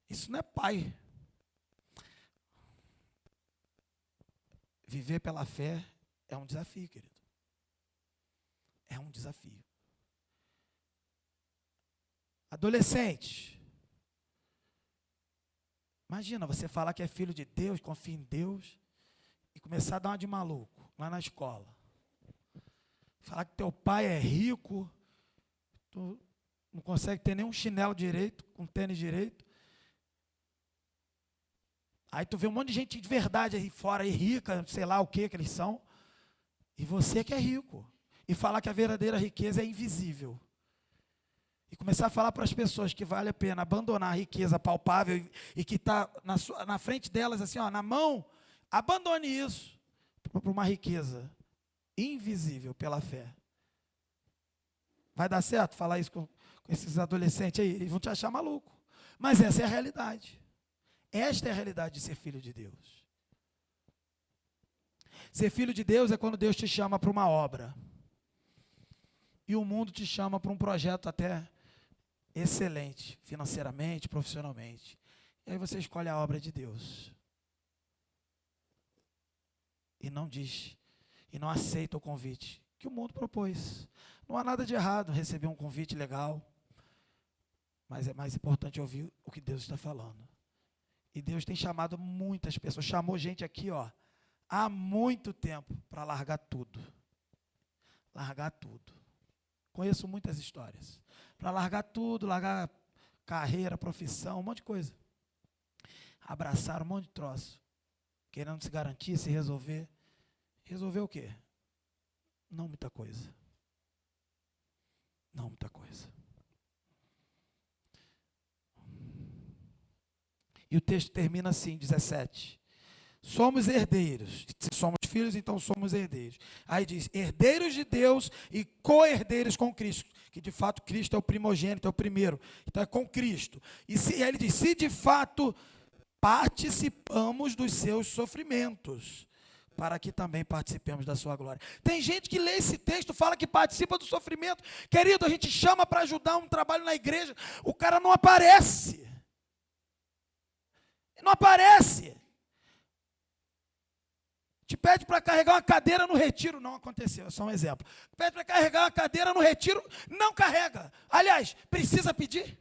Isso não é pai. Viver pela fé é um desafio, querido. É um desafio. Adolescente, imagina você falar que é filho de Deus, confia em Deus, e começar a dar uma de maluco lá na escola. Falar que teu pai é rico, tu não consegue ter nenhum chinelo direito, um tênis direito. Aí tu vê um monte de gente de verdade aí fora, aí rica, sei lá o que eles são, e você que é rico. E falar que a verdadeira riqueza é invisível. E começar a falar para as pessoas que vale a pena abandonar a riqueza palpável e que está na frente delas, assim, ó, na mão, abandone isso para uma riqueza invisível pela fé. Vai dar certo falar isso com esses adolescentes aí? Eles vão te achar maluco. Mas essa é a realidade. Esta é a realidade de ser filho de Deus. Ser filho de Deus é quando Deus te chama para uma obra. E o mundo te chama para um projeto até excelente, financeiramente, profissionalmente. E aí você escolhe a obra de Deus. E não diz, e não aceita o convite que o mundo propôs. Não há nada de errado receber um convite legal, mas é mais importante ouvir o que Deus está falando. E Deus tem chamado muitas pessoas, chamou gente aqui, ó, há muito tempo para largar tudo. Largar tudo. Conheço muitas histórias. Para largar tudo, largar carreira, profissão, um monte de coisa. Abraçar um monte de troço. Querendo se garantir, se resolver. Resolver o quê? Não muita coisa. Não muita coisa. E o texto termina assim, 17. Somos herdeiros. Se somos filhos, então somos herdeiros. Aí diz, herdeiros de Deus e co-herdeiros com Cristo. Que de fato Cristo é o primogênito, é o primeiro. Então é com Cristo. E aí ele diz, se de fato participamos dos seus sofrimentos, para que também participemos da sua glória. Tem gente que lê esse texto, fala que participa do sofrimento. Querido, a gente chama para ajudar um trabalho na igreja, o cara não aparece. Não aparece. Te pede para carregar uma cadeira no retiro, não aconteceu, é só um exemplo. Pede para carregar uma cadeira no retiro, não carrega. Aliás, precisa pedir?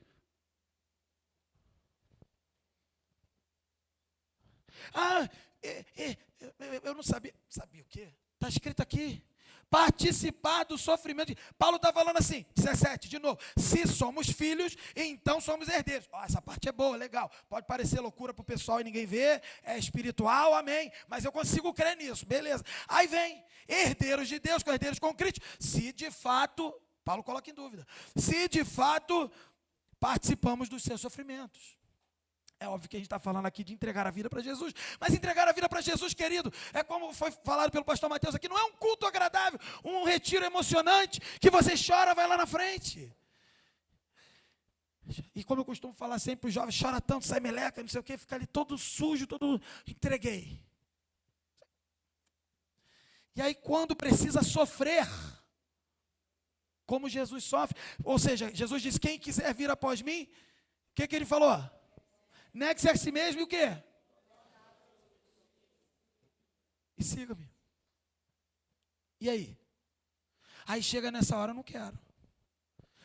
Eu não sabia. Sabia o quê? Está escrito aqui. Participar do sofrimento. Paulo está falando assim, 17, de novo. Se somos filhos, então somos herdeiros. Essa parte é boa, legal. Pode parecer loucura para o pessoal e ninguém vê. É espiritual, amém. Mas eu consigo crer nisso, beleza. Aí vem, herdeiros de Deus, herdeiros com Cristo. Se de fato, Paulo coloca em dúvida. Se de fato participamos dos seus sofrimentos. É óbvio que a gente está falando aqui de entregar a vida para Jesus. Mas entregar a vida para Jesus, querido, é como foi falado pelo pastor Mateus aqui, não é um culto agradável, um retiro emocionante, que você chora, vai lá na frente. E como eu costumo falar sempre para os jovens, chora tanto, sai meleca, não sei o quê, fica ali todo sujo, todo entreguei. E aí quando precisa sofrer, como Jesus sofre, ou seja, Jesus diz, quem quiser vir após mim, o que ele falou? Negue-se a si mesmo e o quê? E siga-me. E aí? Aí chega nessa hora, eu não quero.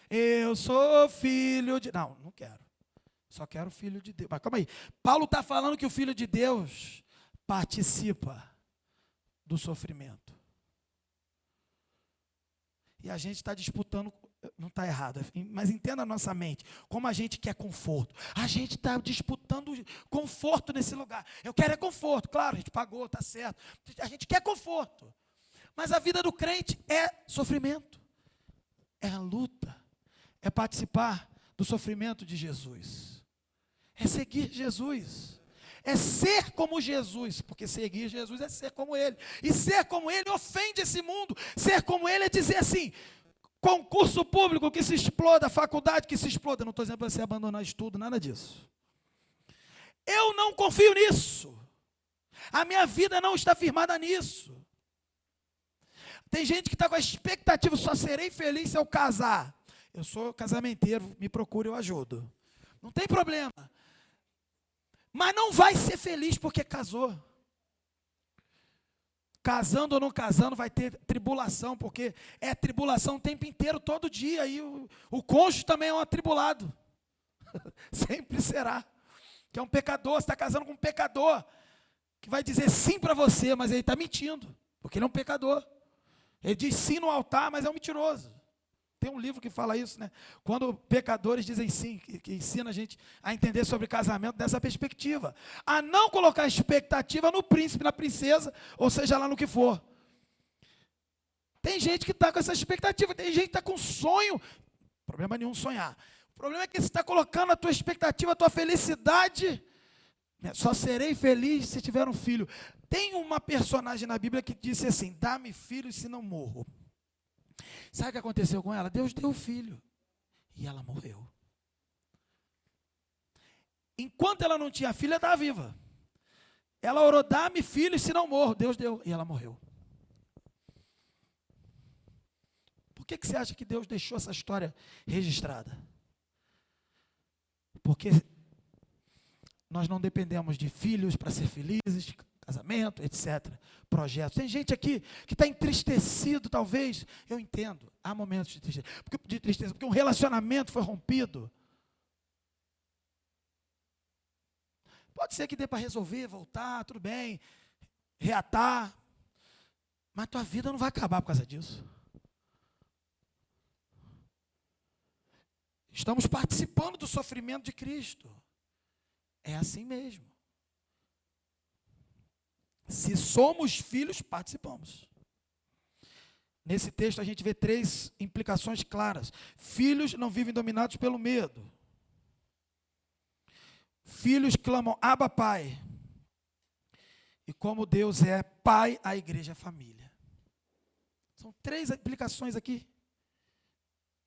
Eu sou filho de... Não quero. Só quero filho de Deus. Mas calma aí. Paulo está falando que o filho de Deus participa do sofrimento. E a gente está disputando, não está errado, mas entenda a nossa mente, como a gente quer conforto. A gente está disputando conforto nesse lugar. Eu quero é conforto, claro, a gente pagou, está certo. A gente quer conforto. Mas a vida do crente é sofrimento, é a luta, é participar do sofrimento de Jesus, é seguir Jesus, é ser como Jesus, porque seguir Jesus é ser como Ele. E ser como Ele ofende esse mundo. Ser como Ele é dizer assim, concurso público que se exploda, faculdade que se exploda. Não estou dizendo para você abandonar estudo, nada disso. Eu não confio nisso. A minha vida não está firmada nisso. Tem gente que está com a expectativa, só serei feliz se eu casar. Eu sou casamenteiro, me procure, eu ajudo. Não tem problema. Mas não vai ser feliz porque casou. Casando ou não casando vai ter tribulação, porque é tribulação o tempo inteiro, todo dia. E o cônjuge também é um atribulado. Sempre será. Que é um pecador, você está casando com um pecador, que vai dizer sim para você, mas ele está mentindo, porque ele é um pecador. Ele diz sim no altar, mas é um mentiroso. Tem um livro que fala isso, né? Quando pecadores dizem sim, que ensina a gente a entender sobre casamento dessa perspectiva. A não colocar expectativa no príncipe, na princesa, ou seja lá no que for. Tem gente que está com essa expectativa, tem gente que está com sonho. Problema nenhum sonhar. O problema é que você está colocando a tua expectativa, a tua felicidade. Né? Só serei feliz se tiver um filho. Tem uma personagem na Bíblia que disse assim, dá-me filhos se não morro. Sabe o que aconteceu com ela? Deus deu o filho e ela morreu. Enquanto ela não tinha filho, ela estava viva. Ela orou, dá-me filho, se não morro. Deus deu e ela morreu. Por que você acha que Deus deixou essa história registrada? Porque nós não dependemos de filhos para ser felizes, casamento, etc. Projetos. Tem gente aqui que está entristecido, talvez. Eu entendo. Há momentos de tristeza, porque um relacionamento foi rompido. Pode ser que dê para resolver, voltar, tudo bem, reatar. Mas tua vida não vai acabar por causa disso. Estamos participando do sofrimento de Cristo. É assim mesmo. Se somos filhos, participamos. Nesse texto a gente vê 3 implicações claras. Filhos não vivem dominados pelo medo. Filhos clamam, Abba, Pai. E como Deus é Pai, a igreja é família. São 3 implicações aqui.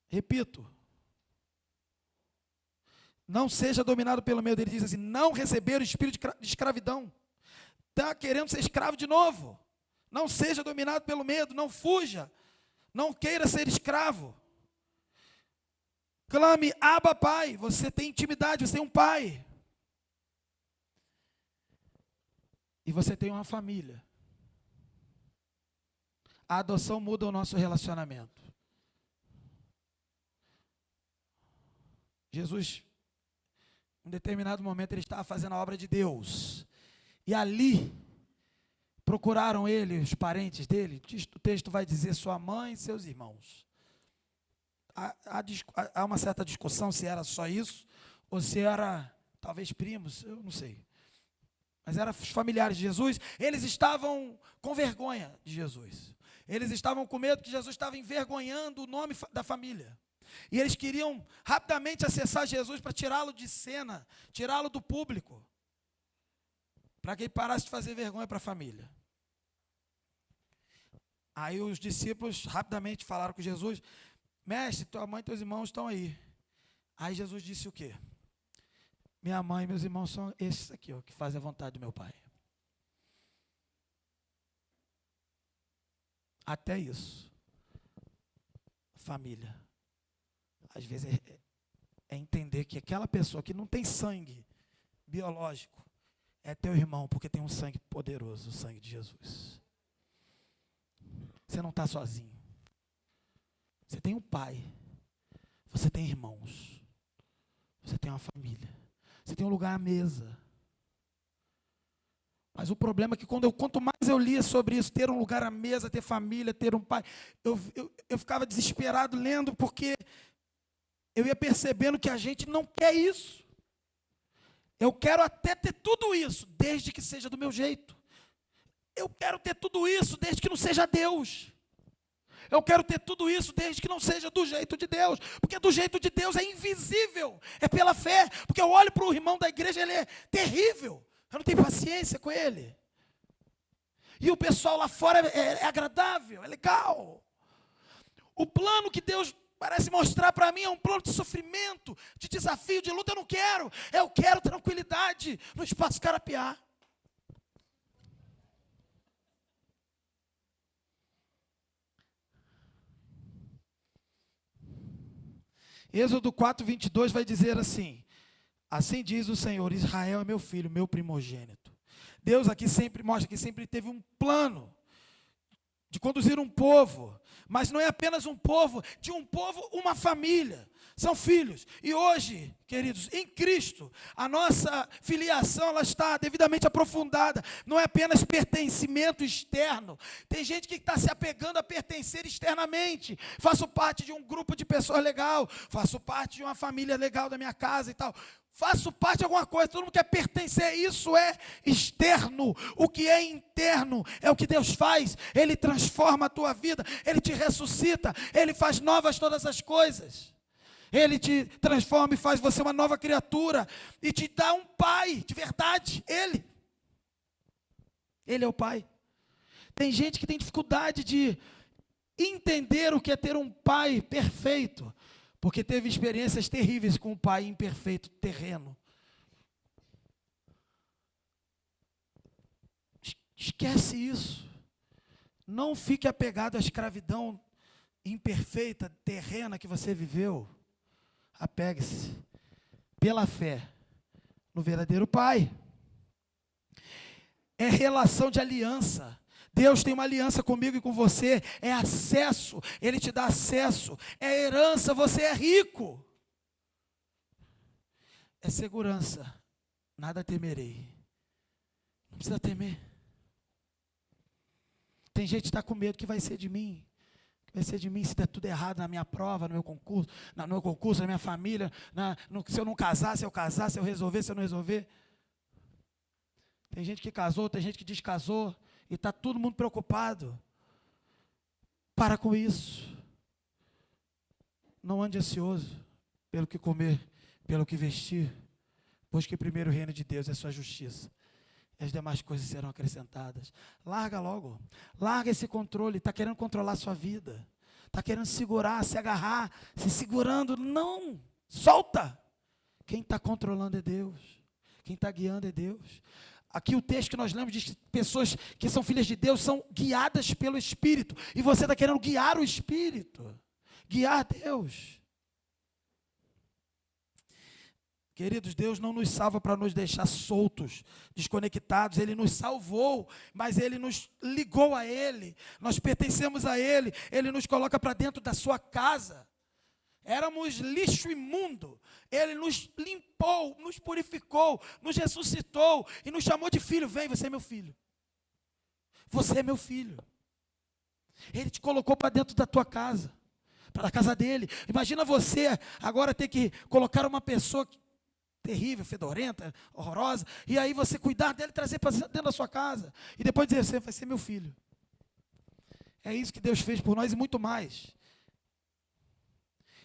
Repito. Não seja dominado pelo medo. Ele diz assim, não receber o espírito de escravidão. Está querendo ser escravo de novo. Não seja dominado pelo medo, não fuja. Não queira ser escravo. Clame, Abba, Pai. Você tem intimidade, você tem um pai. E você tem uma família. A adoção muda o nosso relacionamento. Jesus, em determinado momento, ele estava fazendo a obra de Deus. E ali, procuraram ele, os parentes dele. O texto vai dizer sua mãe e seus irmãos. Há uma certa discussão se era só isso, ou se era, talvez primos, eu não sei. Mas eram os familiares de Jesus. Eles estavam com vergonha de Jesus. Eles estavam com medo que Jesus estava envergonhando o nome da família. E eles queriam rapidamente acessar Jesus para tirá-lo de cena, tirá-lo do público. Para que ele parasse de fazer vergonha para a família. Aí os discípulos rapidamente falaram com Jesus, mestre, tua mãe e teus irmãos estão aí. Aí Jesus disse o quê? Minha mãe e meus irmãos são esses aqui, ó, que fazem a vontade do meu Pai. Até isso. Família. Às vezes é entender que aquela pessoa que não tem sangue biológico é teu irmão, porque tem um sangue poderoso, o sangue de Jesus. Você não está sozinho. Você tem um pai. Você tem irmãos. Você tem uma família. Você tem um lugar à mesa. Mas o problema é que quanto mais eu lia sobre isso, ter um lugar à mesa, ter família, ter um pai, eu ficava desesperado lendo, porque eu ia percebendo que a gente não quer isso. Eu quero até ter tudo isso, desde que seja do meu jeito. Eu quero ter tudo isso, desde que não seja Deus. Eu quero ter tudo isso, desde que não seja do jeito de Deus. Porque do jeito de Deus é invisível, é pela fé. Porque eu olho para o irmão da igreja, ele é terrível. Eu não tenho paciência com ele. E o pessoal lá fora é agradável, é legal. O plano que Deus parece mostrar para mim é um plano de sofrimento, de desafio, de luta. Eu não quero. Eu quero tranquilidade no espaço Carapiá. Êxodo 4:22 vai dizer assim: assim diz o Senhor, Israel é meu filho, meu primogênito. Deus aqui sempre mostra que sempre teve um plano de conduzir um povo, mas não é apenas um povo, de um povo, uma família, são filhos. E hoje, queridos, em Cristo, a nossa filiação, ela está devidamente aprofundada, não é apenas pertencimento externo. Tem gente que está se apegando a pertencer externamente. Faço parte de um grupo de pessoas legal, faço parte de uma família legal da minha casa e tal. Faço parte de alguma coisa, todo mundo quer pertencer, isso é externo. O que é interno é o que Deus faz. Ele transforma a tua vida, Ele te ressuscita, Ele faz novas todas as coisas. Ele te transforma e faz você uma nova criatura, e te dá um pai de verdade, Ele é o pai. Tem gente que tem dificuldade de entender o que é ter um pai perfeito, porque teve experiências terríveis com um pai imperfeito, terreno. Esquece isso. Não fique apegado à escravidão imperfeita, terrena que você viveu. Apegue-se pela fé no verdadeiro pai. É relação de aliança. Deus tem uma aliança comigo e com você, é acesso, Ele te dá acesso, é herança, você é rico. É segurança, nada temerei. Não precisa temer. Tem gente que está com medo que vai ser de mim. Vai ser de mim se der tudo errado na minha prova, no meu concurso, na minha família, se eu não casar, se eu casar, se eu resolver, se eu não resolver. Tem gente que casou, tem gente que descasou, e está todo mundo preocupado. Para com isso. Não ande ansioso pelo que comer, pelo que vestir, pois que primeiro o reino de Deus é sua justiça. E as demais coisas serão acrescentadas. Larga logo. Larga esse controle. Está querendo controlar a sua vida. Está querendo segurar, se agarrar, se segurando. Não. Solta. Quem está controlando é Deus. Quem está guiando é Deus. Aqui o texto que nós lemos diz que pessoas que são filhas de Deus são guiadas pelo Espírito. E você está querendo guiar o Espírito. Guiar Deus. Queridos, Deus não nos salva para nos deixar soltos, desconectados. Ele nos salvou, mas Ele nos ligou a Ele. Nós pertencemos a Ele. Ele nos coloca para dentro da sua casa. Éramos lixo imundo. Ele nos limpou, nos purificou, nos ressuscitou e nos chamou de filho. Vem, você é meu filho. Você é meu filho. Ele te colocou para dentro da tua casa, para a casa dele. Imagina você agora ter que colocar uma pessoa terrível, fedorenta, horrorosa, e aí você cuidar dela e trazer para dentro da sua casa. E depois dizer, você vai ser meu filho. É isso que Deus fez por nós e muito mais.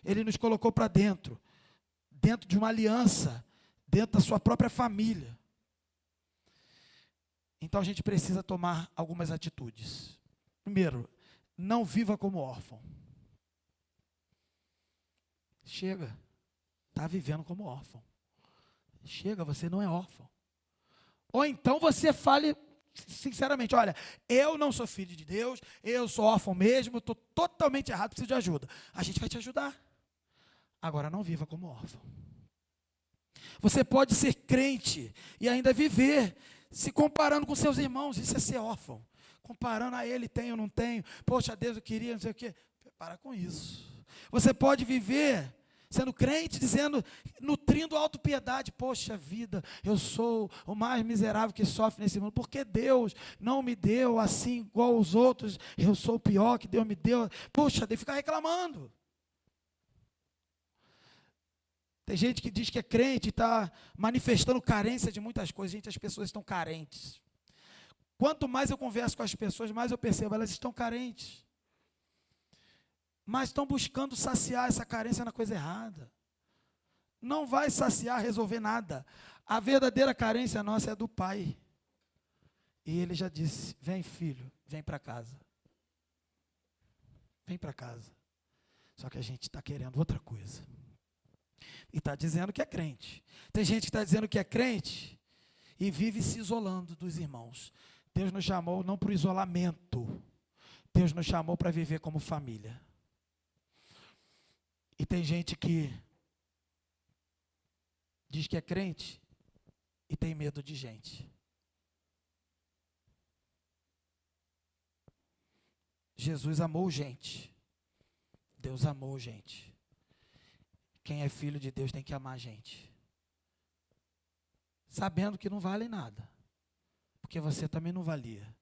Ele nos colocou para dentro de uma aliança, dentro da sua própria família. Então a gente precisa tomar algumas atitudes. Primeiro, não viva como órfão. Chega, está vivendo como órfão. Chega, você não é órfão. Ou então você fale sinceramente, olha, eu não sou filho de Deus, eu sou órfão mesmo, estou totalmente errado, preciso de ajuda. A gente vai te ajudar. Agora não viva como órfão. Você pode ser crente e ainda viver se comparando com seus irmãos, isso é ser órfão. Comparando a ele, tenho ou não tenho, poxa Deus, eu queria, não sei o quê. Para com isso. Você pode viver sendo crente, dizendo, nutrindo autopiedade, poxa vida, eu sou o mais miserável que sofre nesse mundo, porque Deus não me deu assim igual os outros, eu sou o pior que Deus me deu, poxa, Deus fica reclamando. Tem gente que diz que é crente e está manifestando carência de muitas coisas. Gente, as pessoas estão carentes. Quanto mais eu converso com as pessoas, mais eu percebo, elas estão carentes. Mas estão buscando saciar essa carência na coisa errada. Não vai saciar, resolver nada. A verdadeira carência nossa é do pai. E ele já disse: vem, filho, vem para casa. Vem para casa. Só que a gente está querendo outra coisa. E está dizendo que é crente. Tem gente que está dizendo que é crente e vive se isolando dos irmãos. Deus nos chamou não para o isolamento. Deus nos chamou para viver como família. E tem gente que diz que é crente e tem medo de gente. Jesus amou gente. Deus amou gente. Quem é filho de Deus tem que amar gente. Sabendo que não vale nada. Porque você também não valia.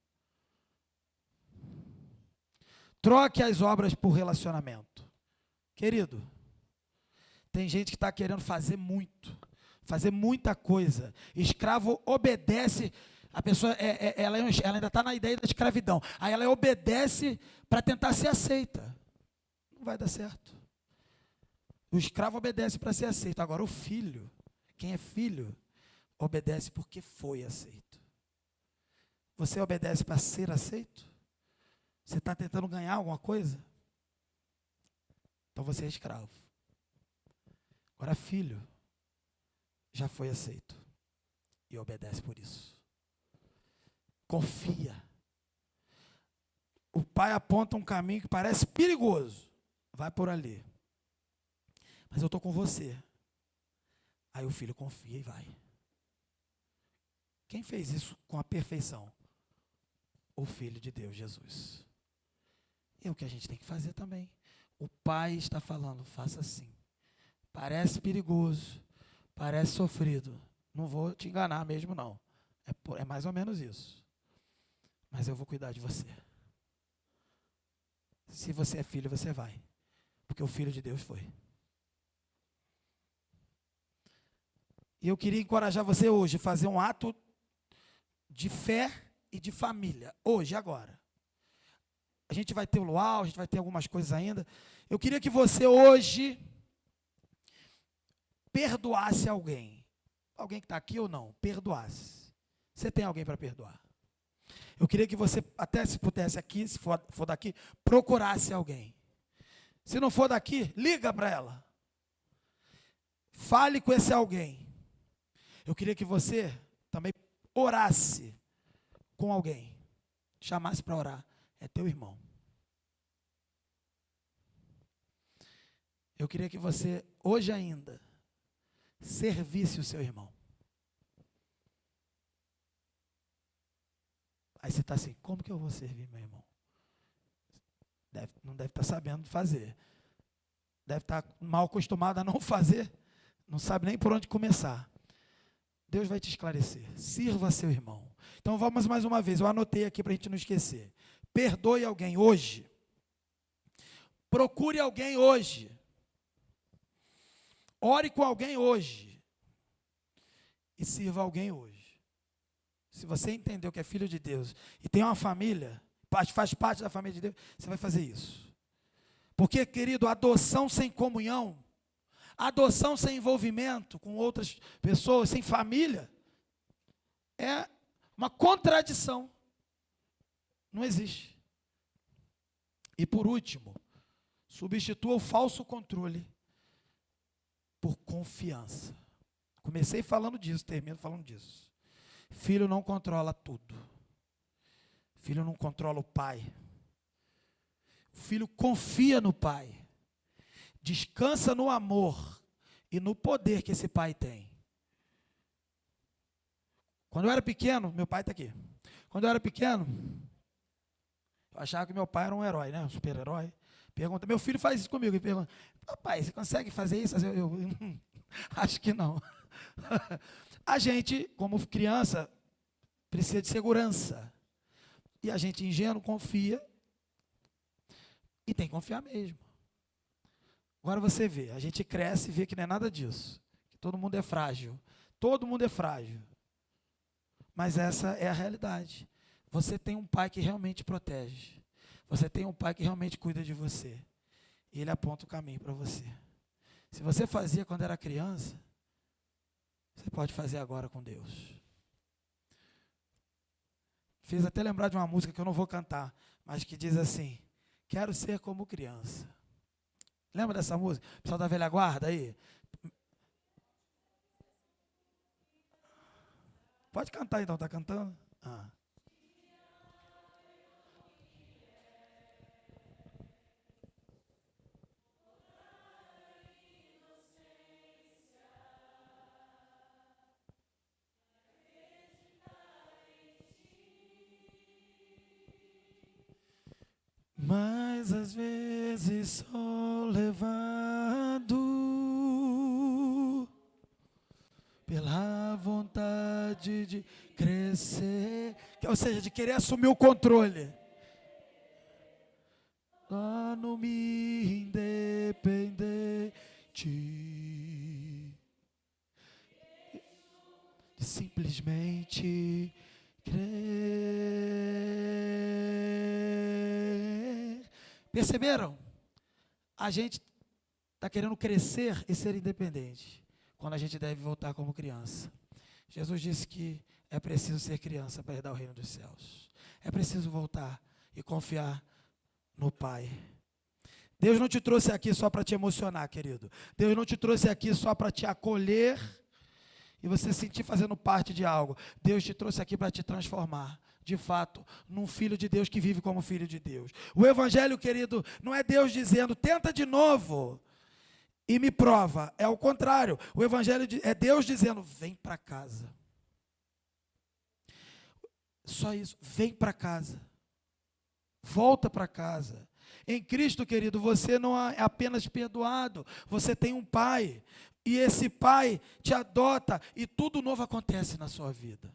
Troque as obras por relacionamento. Querido, tem gente que está querendo fazer muito. Fazer muita coisa. Escravo obedece. A pessoa, ela ainda está na ideia da escravidão. Aí ela obedece para tentar ser aceita. Não vai dar certo. O escravo obedece para ser aceito. Agora o filho, quem é filho, obedece porque foi aceito. Você obedece para ser aceito? Você está tentando ganhar alguma coisa? Então você é escravo. Agora filho, já foi aceito. E obedece por isso. Confia. O pai aponta um caminho que parece perigoso. Vai por ali. Mas eu estou com você. Aí o filho confia e vai. Quem fez isso com a perfeição? O Filho de Deus, Jesus. E é o que a gente tem que fazer também. O pai está falando, faça assim. Parece perigoso, parece sofrido. Não vou te enganar mesmo, não. É mais ou menos isso. Mas eu vou cuidar de você. Se você é filho, você vai. Porque o Filho de Deus foi. E eu queria encorajar você hoje a fazer um ato de fé e de família. Hoje, agora. A gente vai ter o luau, a gente vai ter algumas coisas ainda. Eu queria que você hoje perdoasse alguém. Alguém que está aqui ou não, perdoasse. Você tem alguém para perdoar? Eu queria que você, até se pudesse aqui, se for daqui, procurasse alguém. Se não for daqui, liga para ela. Fale com esse alguém. Eu queria que você também orasse com alguém. Chamasse para orar. É teu irmão. Eu queria que você, hoje ainda, servisse o seu irmão. Aí você está assim, como que eu vou servir meu irmão? Não deve estar sabendo fazer. Deve estar mal acostumado a não fazer. Não sabe nem por onde começar. Deus vai te esclarecer. Sirva seu irmão. Então vamos mais uma vez. Eu anotei aqui para a gente não esquecer. Perdoe alguém hoje. Procure alguém hoje. Ore com alguém hoje. E sirva alguém hoje. Se você entendeu que é filho de Deus e tem uma família, faz parte da família de Deus, você vai fazer isso. Porque, querido, adoção sem comunhão, adoção sem envolvimento com outras pessoas, sem família, é uma contradição. Não existe. E por último, substitua o falso controle por confiança. Comecei falando disso, termino falando disso. Filho não controla tudo. Filho não controla o pai. O filho confia no pai. Descansa no amor e no poder que esse pai tem. Quando eu era pequeno, meu pai está aqui. Quando eu era pequeno, eu achava que meu pai era um herói, né? Um super-herói. Pergunta, meu filho faz isso comigo. Ele pergunta, papai, você consegue fazer isso? Eu acho que não. A gente, como criança, precisa de segurança. E a gente, ingênuo, confia. E tem que confiar mesmo. Agora você vê, a gente cresce e vê que não é nada disso. Que todo mundo é frágil. Todo mundo é frágil. Mas essa é a realidade. Você tem um pai que realmente protege. Você tem um pai que realmente cuida de você. E ele aponta o caminho para você. Se você fazia quando era criança, Você pode fazer agora com Deus. Fiz até lembrar de uma música que eu não vou cantar, mas que diz assim: quero ser como criança. Lembra dessa música? Pessoal da velha guarda aí? Pode cantar então, tá cantando? Mas às vezes sou levado pela vontade de crescer, ou seja, de querer assumir o controle. Torno-me independente de simplesmente crer. Perceberam? A gente está querendo crescer e ser independente, quando a gente deve voltar como criança. Jesus disse que é preciso ser criança para herdar o reino dos céus. É preciso voltar e confiar no Pai. Deus não te trouxe aqui só para te emocionar, querido. Deus não te trouxe aqui só para te acolher e você se sentir fazendo parte de algo. Deus te trouxe aqui para te transformar, de fato, num filho de Deus que vive como filho de Deus. O evangelho, querido, não é Deus dizendo, tenta de novo e me prova. É o contrário. O evangelho é Deus dizendo, vem para casa. Só isso, vem para casa. Volta para casa. Em Cristo, querido, você não é apenas perdoado, você tem um Pai. E esse Pai te adota e tudo novo acontece na sua vida.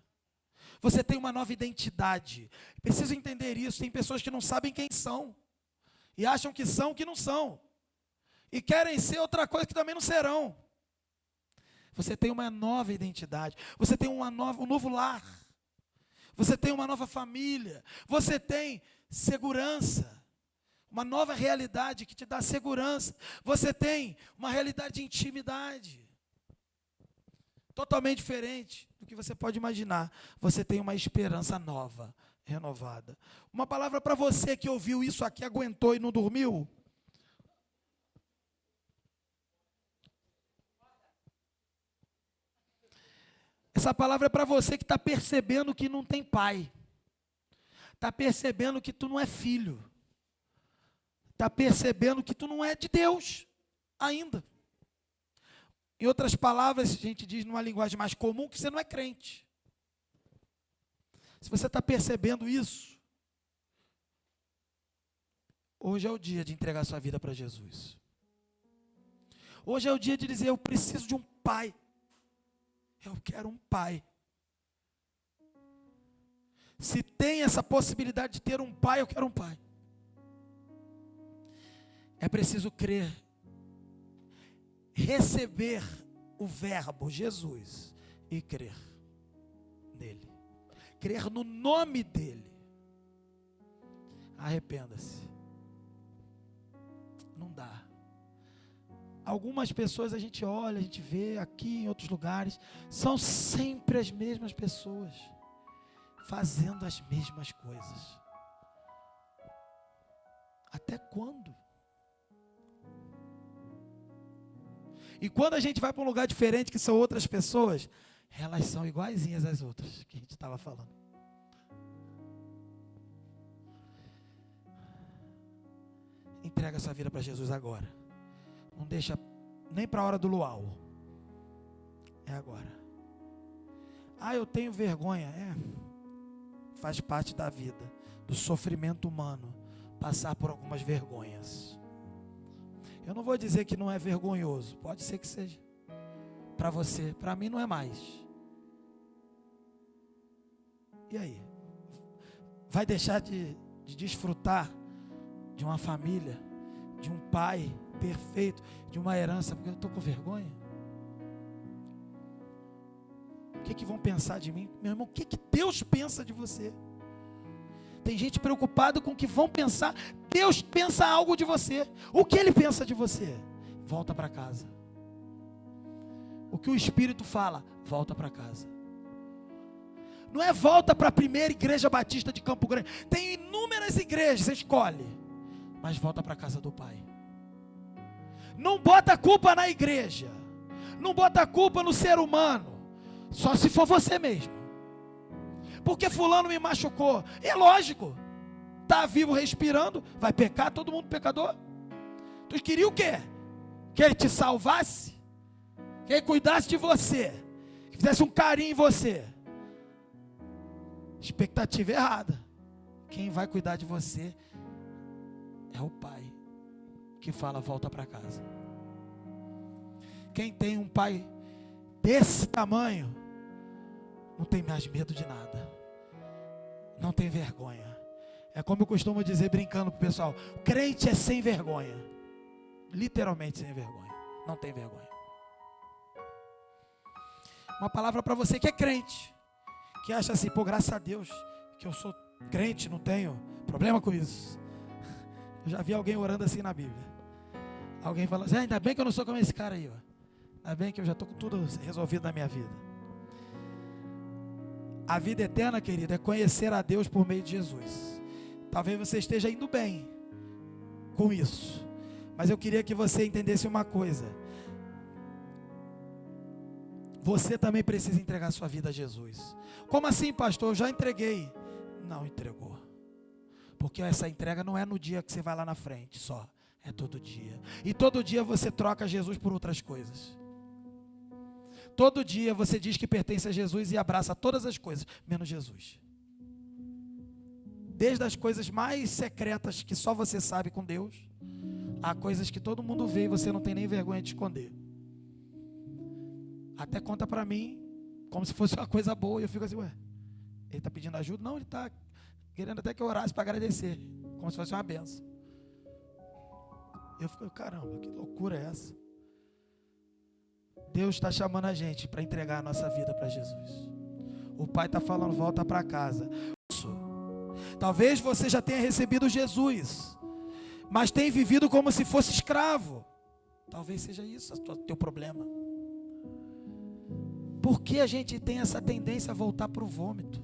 Você tem uma nova identidade. Preciso entender isso. Tem pessoas que não sabem quem são. E acham que são o que não são. E querem ser outra coisa que também não serão. Você tem uma nova identidade. Você tem um novo lar. Você tem uma nova família. Você tem segurança. Uma nova realidade que te dá segurança. Você tem uma realidade de intimidade. Totalmente diferente do que você pode imaginar. Você tem uma esperança nova, renovada. Uma palavra para você que ouviu isso aqui, aguentou e não dormiu. Essa palavra é para você que está percebendo que não tem pai. Está percebendo que tu não é filho. Está percebendo que tu não é de Deus ainda. Em outras palavras, a gente diz numa linguagem mais comum que você não é crente. Se você está percebendo isso, hoje é o dia de entregar sua vida para Jesus. Hoje é o dia de dizer, eu preciso de um pai. Eu quero um pai. Se tem essa possibilidade de ter um pai, eu quero um pai. É preciso crer, receber o verbo Jesus e crer nele. Crer no nome dele. Arrependa-se. Não dá. Algumas pessoas a gente olha, a gente vê aqui em outros lugares, são sempre as mesmas pessoas, fazendo as mesmas coisas. Até quando? E quando a gente vai para um lugar diferente, que são outras pessoas, elas são iguaizinhas às outras, que a gente estava falando. Entrega sua vida para Jesus agora. Não deixa nem para a hora do luau. É agora. Eu tenho vergonha. Faz parte da vida, do sofrimento humano, passar por algumas vergonhas. Eu não vou dizer que não é vergonhoso. Pode ser que seja. Para você. Para mim não é mais. E aí? Vai deixar de desfrutar de uma família, de um pai perfeito, de uma herança, porque eu estou com vergonha? O que vão pensar de mim? Meu irmão, o que Deus pensa de você? Tem gente preocupada com o que vão pensar. Deus pensa algo de você. O que Ele pensa de você? Volta para casa. o que o Espírito fala? Volta para casa. Não é volta para a primeira igreja batista de Campo Grande. Tem inúmeras igrejas, você escolhe. Mas volta para a casa do Pai. Não bota a culpa na igreja. Não bota a culpa no ser humano. Só se for você mesmo. Porque fulano me machucou. É lógico. Está vivo, respirando. Vai pecar, todo mundo pecador. Tu queria o quê? Que ele te salvasse? Que ele cuidasse de você? Que fizesse um carinho em você? Expectativa errada. Quem vai cuidar de você é o Pai, que fala: volta para casa. Quem tem um pai desse tamanho, não tem mais medo de nada, não tem vergonha. É como eu costumo dizer brincando para o pessoal: crente é sem vergonha, literalmente sem vergonha, não tem vergonha. Uma palavra para você que é crente, que acha assim: pô, graças a Deus que eu sou crente, não tenho problema com isso. Eu já vi alguém orando assim na Bíblia. Alguém falando assim: ainda bem que eu não sou como esse cara aí, ó. Ainda bem que eu já estou com tudo resolvido na minha vida. A vida eterna, querido, é conhecer a Deus por meio de Jesus. Talvez você esteja indo bem com isso, mas eu queria que você entendesse uma coisa: você também precisa entregar sua vida a Jesus. Como assim, pastor? Eu já entreguei. Não entregou. Porque essa entrega não é no dia que você vai lá na frente só. É todo dia. E todo dia você troca Jesus por outras coisas. Todo dia você diz que pertence a Jesus e abraça todas as coisas, menos Jesus. Desde as coisas mais secretas que só você sabe com Deus, há coisas que todo mundo vê e você não tem nem vergonha de esconder. Até conta para mim como se fosse uma coisa boa, e eu fico assim: ué, ele está pedindo ajuda? Não, ele está querendo até que eu orasse para agradecer, como se fosse uma benção. Eu fico: caramba, que loucura é essa? Deus está chamando a gente para entregar a nossa vida para Jesus. O Pai está falando: volta para casa. Talvez você já tenha recebido Jesus, mas tem vivido como se fosse escravo. Talvez seja isso o teu problema. Por que a gente tem essa tendência a voltar para o vômito?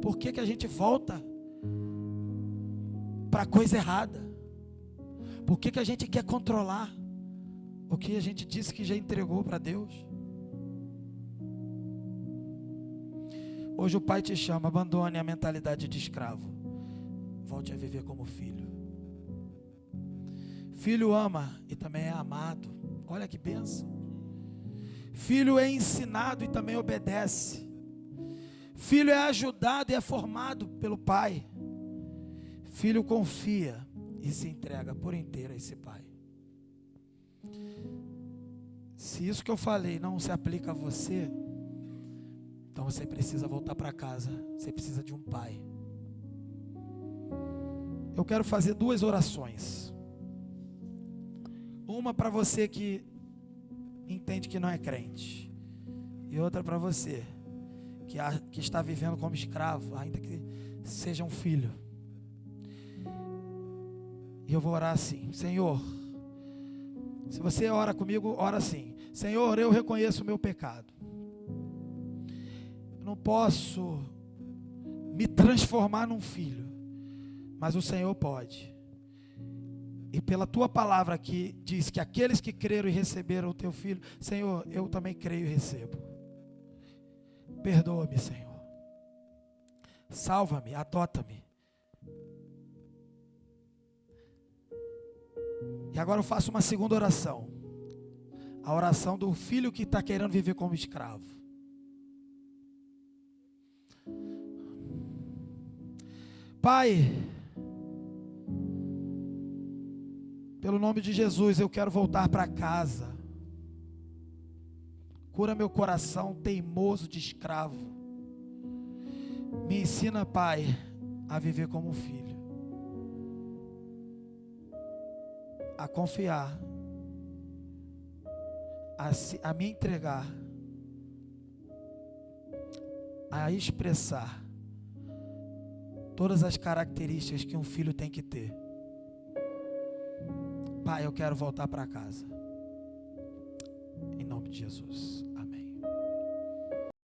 Por que a gente volta para a coisa errada? Por que a gente quer controlar o que a gente disse que já entregou para Deus? Hoje o Pai te chama: abandone a mentalidade de escravo, volte a viver como filho. Filho ama e também é amado. Olha que bênção. Filho é ensinado e também obedece. Filho é ajudado e é formado pelo Pai. Filho confia e se entrega por inteiro a esse Pai. Se isso que eu falei não se aplica a você, então você precisa voltar para casa. Você precisa de um Pai. Eu quero fazer 2 orações. Uma para você que entende que não é crente, e outra para você que está vivendo como escravo, ainda que seja um filho. E eu vou orar assim: Senhor, se você ora comigo, ora assim: Senhor, eu reconheço o meu pecado. Eu não posso me transformar num filho, mas o Senhor pode. E pela tua palavra que diz que aqueles que creram e receberam o teu filho, Senhor, eu também creio e recebo. Perdoa-me, Senhor. Salva-me, adota-me. E agora eu faço uma segunda oração. A oração do filho que está querendo viver como escravo. Pai, pelo nome de Jesus, eu quero voltar para casa. Cura meu coração teimoso de escravo. Me ensina, Pai, a viver como um filho. A confiar. A me entregar. A expressar todas as características que um filho tem que ter. Pai, eu quero voltar para casa. nome de Jesus.